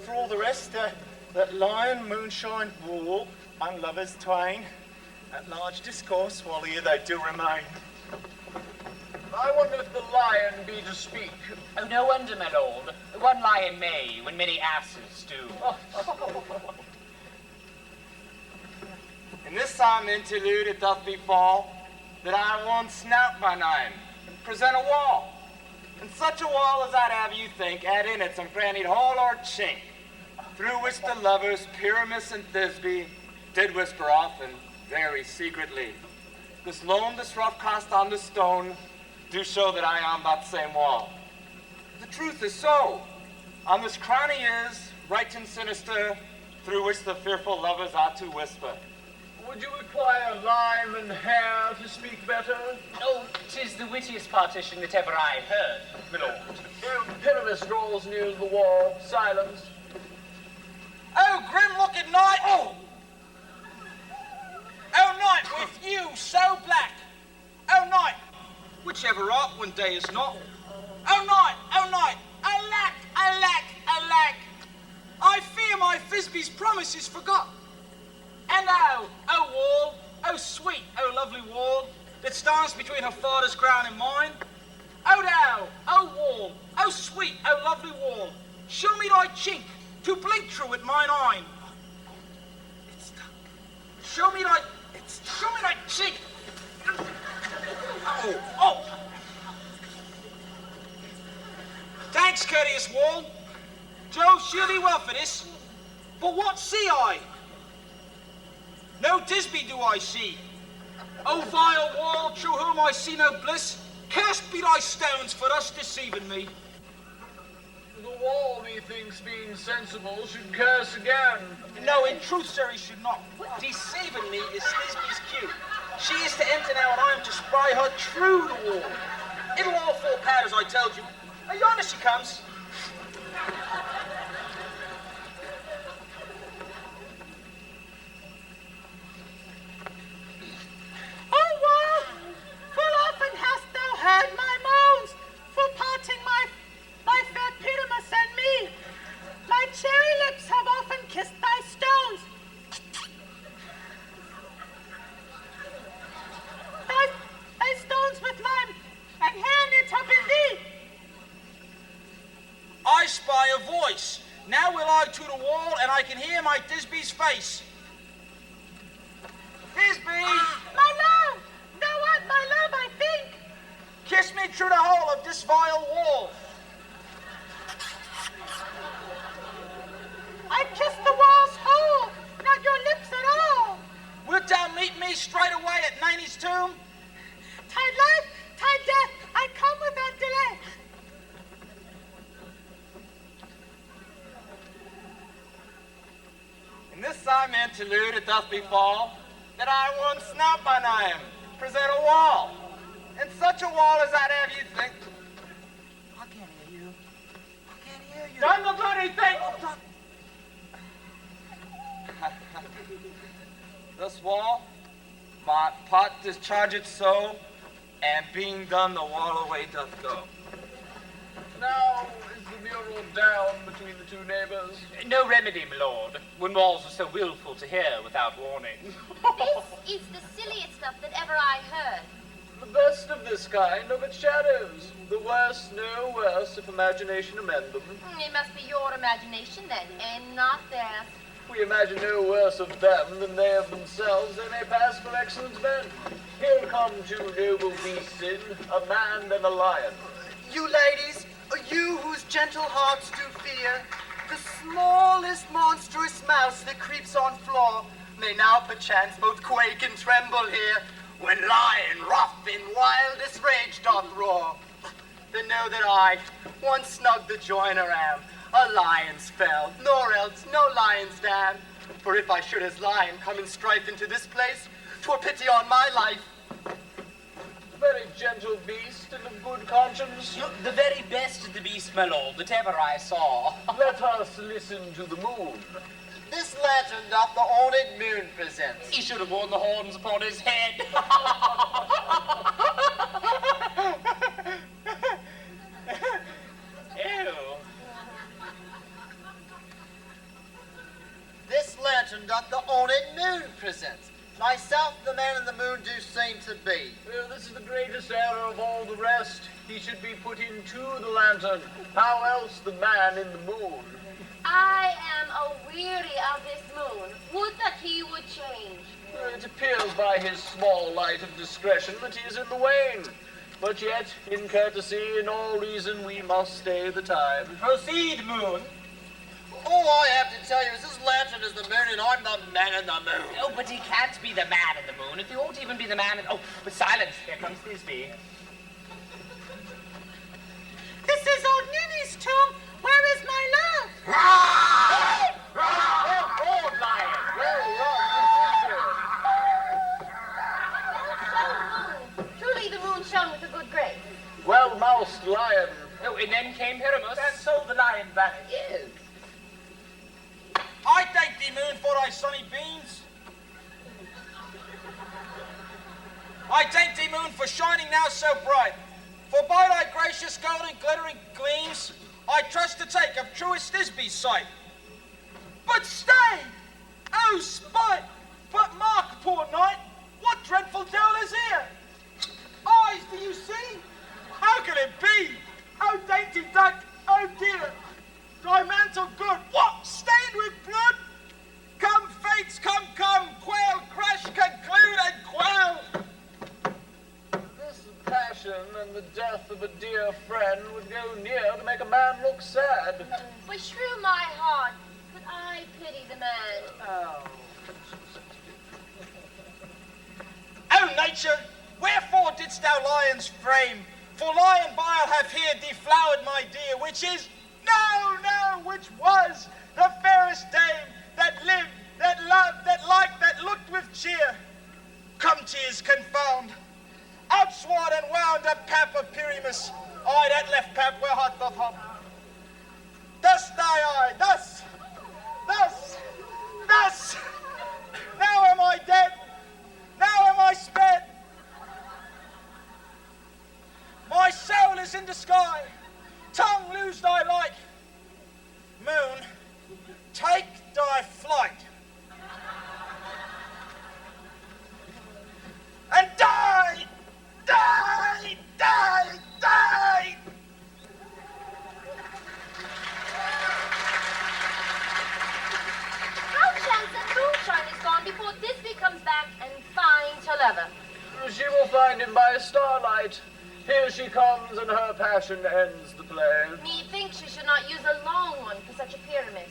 For all the rest, that lion, moonshine, war, and lovers twain, At large discourse, while here they do remain. I wonder if the lion be to speak. Oh, no wonder, my lord. One lion may, when many asses do. In this psalm interlude it doth befall that I won't snout my name, present a wall. And such a wall as I'd have you think had in it some granite hole or chink, through which the lovers Pyramus and Thisbe did whisper often, very secretly. This loam, this rough cast on the stone, do show that I am that same wall. The truth is so. On this crowny is, right and sinister, through which the fearful lovers are to whisper. Would you require lime and hair to speak better? Oh, 'tis the wittiest partition that ever I heard, my lord. Pyramus draws near the wall, silence. Oh, grim-looking night! Oh! Oh, night, with you so black! Oh, night, whichever art when day is not. Oh, night, alack, alack, alack! I fear my Thisbe's promise is forgot. And oh wall, oh sweet, oh lovely wall, that stands between her father's crown and mine. Oh thou, oh wall, oh sweet, oh lovely wall, show me thy chink, to blink through with mine eye. Show me thy chink. Oh. Thanks, courteous wall. Jove shield thee well for this. But what see I? No Thisbe do I see. O vile wall, through whom I see no bliss, cursed be thy stones for thus deceiving me. The wall, methinks, being sensible, should curse again. No, in truth, sir, he should not. Deceiving me is Thisbe's cue. She is to enter now, and I am to spy her through the wall. It'll all fall pat, as I told you. Now, yonder she comes. Oh, wall, full often hast thou heard my moans for parting my fair Pyramus and me. My cherry lips have often kissed thy stones. Thy stones with mine, and hand it up in thee. I spy a voice. Now will I to the wall, and I can hear my Thisbe's face. Thisbe! My love! Thou art my love, I think. Kiss me through the hole of this vile wall. I kissed the wall's hole, not your lips at all. Wilt thou meet me straight away at Nanny's tomb? Tide life, tide death, I come without delay. In this psalm interlude it doth befall that I won't snout my name, present a wall. And such a wall as I'd have you think. I can't hear you. I can't hear you. Done the bloody thing! Thus wall, my pot dischargeth so, and being done the wall away doth go. Now is the mural down between the two neighbors. No remedy, my lord, when walls are so willful to hear without warning. This is the silliest stuff that ever I heard. The best of this kind are but shadows. The worst no worse if imagination amend them. It must be your imagination then, and not theirs. We imagine no worse of them than they of themselves. They may pass for excellent men. Here come two noble beasts in, a man and a lion. You ladies, you whose gentle hearts do fear, the smallest monstrous mouse that creeps on floor, may now perchance both quake and tremble here, when lion rough in wildest rage doth roar. Then know that I, once snug the joiner am, a lion's fell, nor else no lion's dam. For if I should as lion come in strife into this place, 'twere pity on my life. Very gentle beast and of good conscience. The very best of the beast, my lord, that ever I saw. Let us listen to the moon. This lantern doth the ornate moon present. He should have worn the horns upon his head. Ew. This lantern doth the ornate moon present. Myself, the man lantern be? This is the greatest error of all the rest. He should be put into the lantern. How else the man in the moon? I am a-weary of this moon. Would that he would change. It appears by his small light of discretion that he is in the wane. But yet, in courtesy, in all reason, we must stay the time. Proceed, moon. All I have to tell you is this lantern is the moon and I'm the man in the moon. Oh, but he can't be the man in the moon. If he won't even be the man in... Oh, but silence. Here comes Thisbe. This is old Ninny's tomb. Where is my love? Old lion! Truly the moon shone with a good grace. Well-moused lion. Oh, and then came Pyramus. And so the lion vanished. Yes. I thank thee, moon, for thy sunny beams. I thank thee, moon, for shining now so bright. For by thy gracious golden glittering gleams, I trust to take of truest Thisbe's sight. But stay! Oh, spite! But mark, poor knight, what dreadful tale is here? Eyes, do you see? How can it be? Oh, dainty duck, oh dear! Thy mantle good, what, stained with blood? Come, fates, come, quail, crash, conclude, and quail! This passion and the death of a dear friend would go near to make a man look sad. Beshrew my heart, but I pity the man. Oh, nature, wherefore didst thou lions frame? For lion bile hath here deflowered my dear, which is, which was the fairest dame that lived, that loved, that liked, that looked with cheer. Come, tears, confound. Outsward and wound up pap of Pyramus. Eye that left pap where heart doth hop. Thus thy eye, thus. Now am I dead. Now am I sped. My soul is in the sky. Tongue, lose thy light. Moon, take thy flight. And die! Die! Die! Die! How chance that moonshine is gone before Thisbe comes back and finds her lover? She will find him by starlight. Here she comes, and her passion ends the play. Methinks she should not use a long one for such a Pyramus.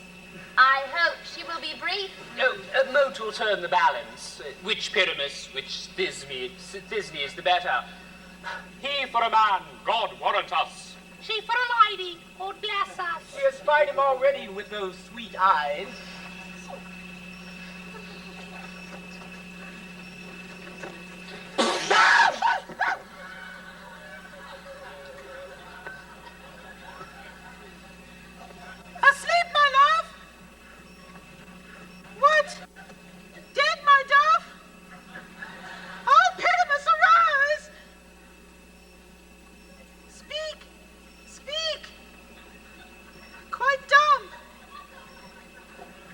I hope she will be brief. Oh, a mote will turn the balance. Which Pyramus, which Thisbe is the better. He for a man, God warrant us. She for a lady, God bless us. We have spied him already with those sweet eyes. Asleep, my love? What? Dead, my dove? Oh, Pyramus, arise! Speak! Quite dumb.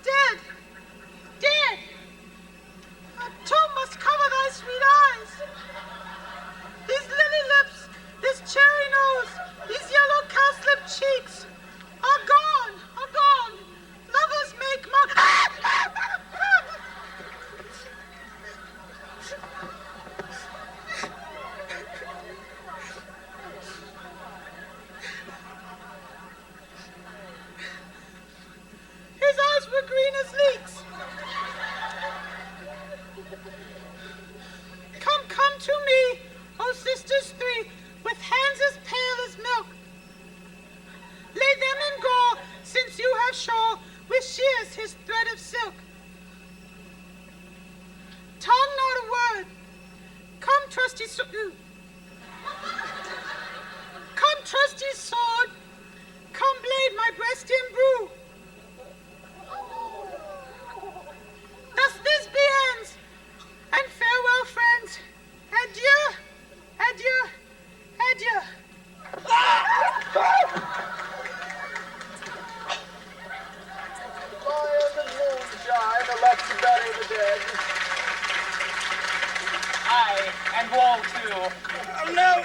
Dead. A tomb must cover thy sweet eyes. These lily lips, this cherry nose, these yellow cowslip cheeks are gone. Lovers make mock. His eyes were green as leeks. Come to me, O sisters three, with hands as pale as milk. Lay them in gore, since you have shawl, with shears his thread of silk. Tongue not a word. Come, trusty sword. Come, trusty sword. Come, blade my breast imbrue. Thus this be ends, and farewell, friends. Adieu. Lion and moonshine elect to bury the dead. Aye, and wall, too. No.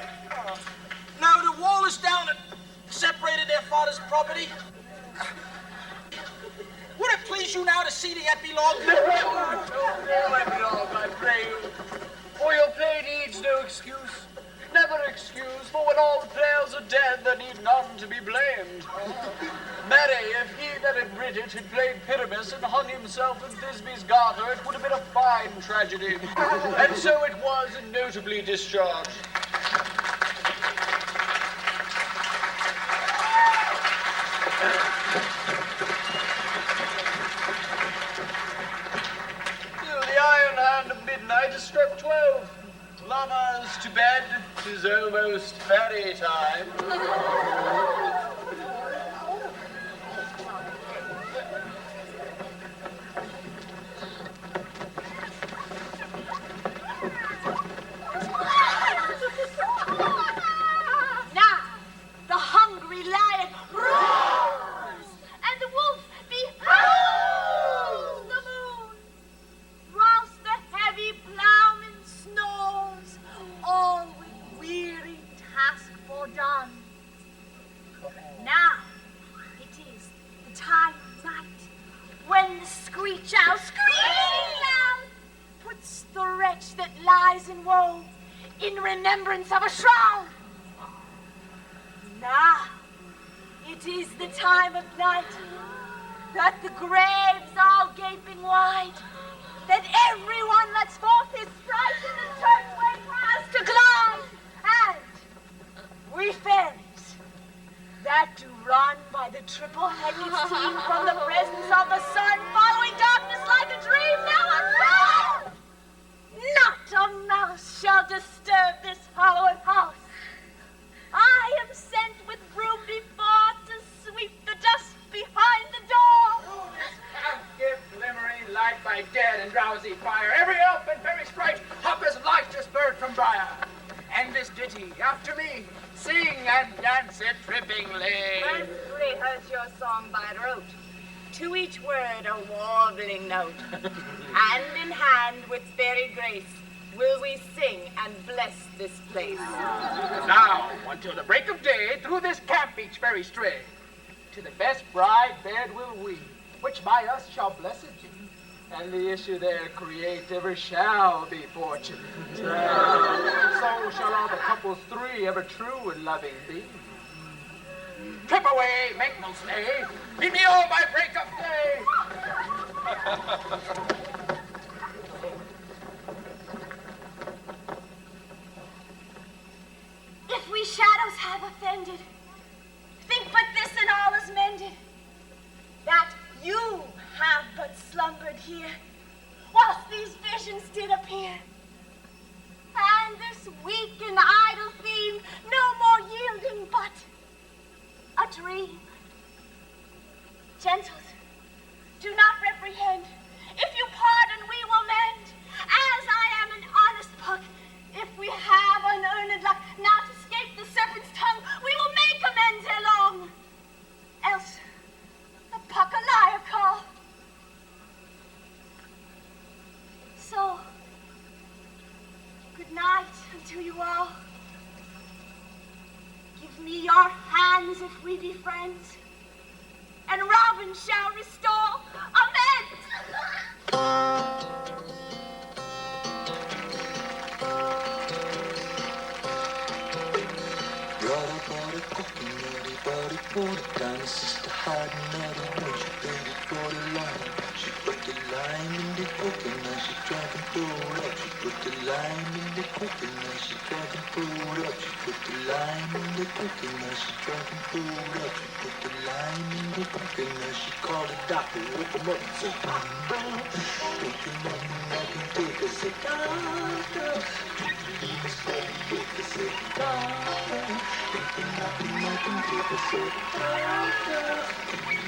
No, the wall is down and separated their father's property. Would it please you now to see the epilogue? No epilogue, I pray you. For your play needs no excuse. Never excuse, for when all the players are dead, there need none to be blamed. Marry, if he that had Bridget had played Pyramus and hung himself in Thisby's garter, it would have been a fine tragedy. And so it was, and notably discharged. The iron hand of midnight has struck 12. Lovers to bed, 'tis almost fairy time. Now, the hungry lion roars, and the wolf behowls the moon, whilst the heavy plowman snores, all with weary task fordone. Now, it is the time of night, when the screech owl, screeching loud, puts the wretch that lies in woe in remembrance of a shroud. Now, it is the time of night that the graves are gaping wide, that everyone lets forth his sprite in the turfway paths to glide, and we fairies that do run by the triple-headed steam from the presence of the sun, following darkness like a dream, now unfold. Not a mouse shall disturb this hallowed house. I am sent with broom before to sweep the dust behind the door. Give glimmering light by dead and drowsy fire. Every elf and fairy sprite, hop as light as bird from briar. And this ditty, after me, sing and dance it trippingly. First rehearse your song by rote. To each word a warbling note. Hand in hand with fairy grace, will we sing and bless this place. Now, until the break of day, through this camp each fairy stray. To the best bride bed will we, which by us shall blessed be. And the issue there create ever shall be fortunate. So shall all the couples three ever true and loving be. Trip away, make no stay. Meet me all by break of day. If we shadows have offended, think but this and all is mended, that you have but slumbered here, whilst these visions did appear. And this weak and idle theme, no more yielding but a dream. Gentles, do not reprehend. If you pardon, we will mend. As I am an honest puck, if we have unearned luck, now to escape the serpent's tongue, we will make amends ere long. Else, the puck a liar call. So, good night unto you all. Give me your hands if we be friends, and Robin shall restore amends. Brother bought a coconut, he bought it for the tiny sister hiding out of when she paid it for the lime. She put the lime in the coconut, she tried to pull up. She put the lime in the coconut, she tried to pull up. She put the lime in the coconut, she tried to pull up. She put the lime in the coconut, she called the doctor, woke him up and said, Doctor, don't you know I can take a sick doctor? Leave us for the book, I said, Doctor, don't you know I can take a sick doctor?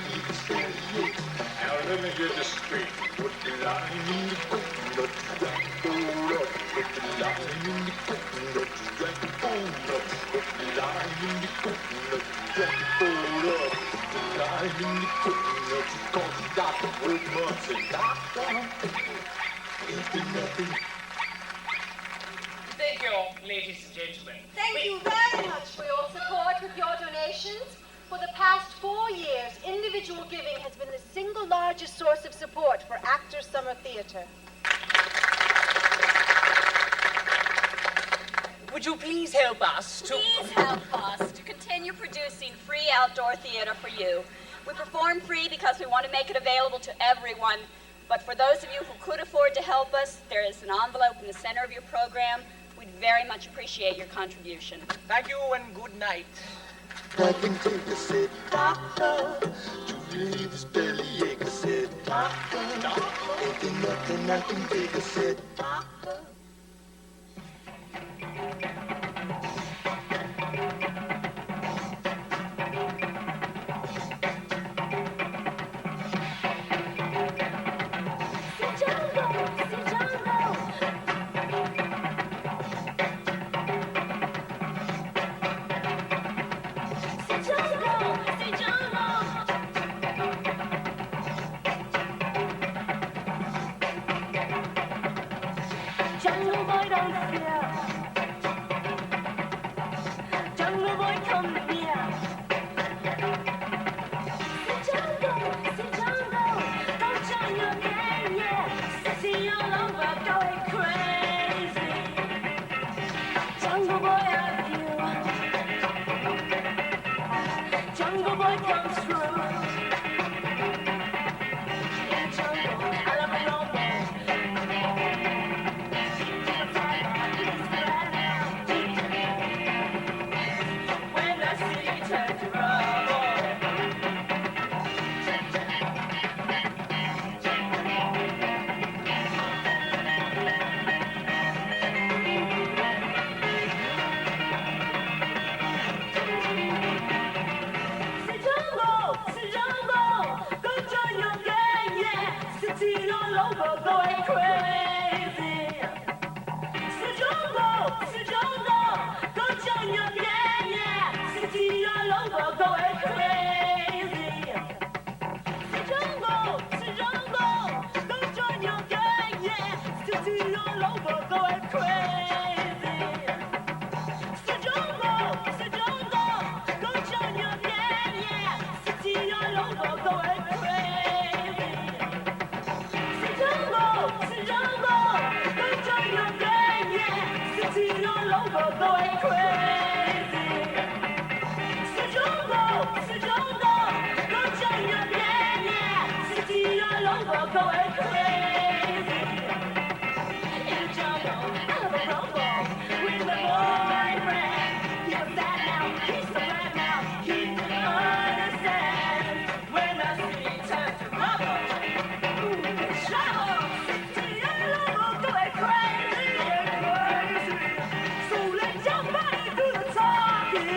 Leave us for the book. Now let me get this straight. Put the lime in the coconut, drag it pull up. Put the lime in the coconut, drag it pull up. Put the lime in the coconut, drag it pull up. Put the lime in the coconut, she called the doctor, woke him up, said, Doctor, ain't there nothing? Thank you. ladies and gentlemen. Thank you very much for your support with your donations. For the past 4 years, individual giving has been the single largest source of support for Actors Summer Theater. Would you please help us to... Please help us to continue producing free outdoor theater for you. We perform free because we want to make it available to everyone. But for those of you who could afford to help us, there is an envelope in the center of your program. We'd very much appreciate your contribution. Thank you and good night. I can take a sit, doctor, to relieve this bellyache. I said, doctor, ain't there nothing I can take a sit, doctor. Jungle boy, don't fear. Jungle boy, come near. Jungle, don't join your gang, yeah. See all over, going crazy. Jungle boy, I feel. Jungle boy comes through. In the jungle, I love a rumble. Going crazy. Jungle, go join your gang, yeah. City all over, going crazy. Jungle, go join your gang, yeah. City all over, going crazy. Jungle, go join your gang, yeah. City all over, going crazy. Jungle, go join your gang, yeah. City all over, going crazy. Jungle, go join your gang, yeah. City all over, going crazy. In the jungle, I have a rumble with my boyfriend. He's sad now, he's so glad now, he understands when the city turns to rubble. So let your body do the talking.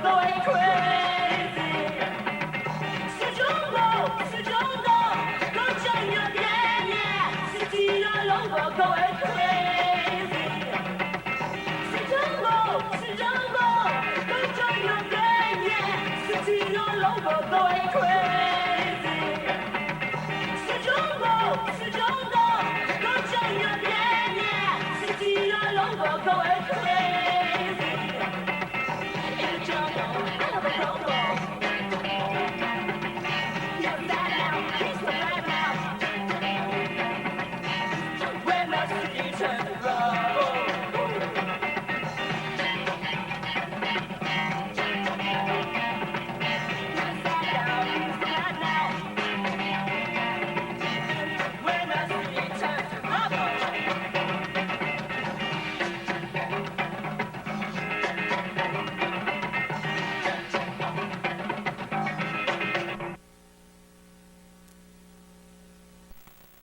Going crazy. Jungle, go join your gang, yeah. City all over, going crazy. Jungle, go join your gang, yeah. City all over, going crazy.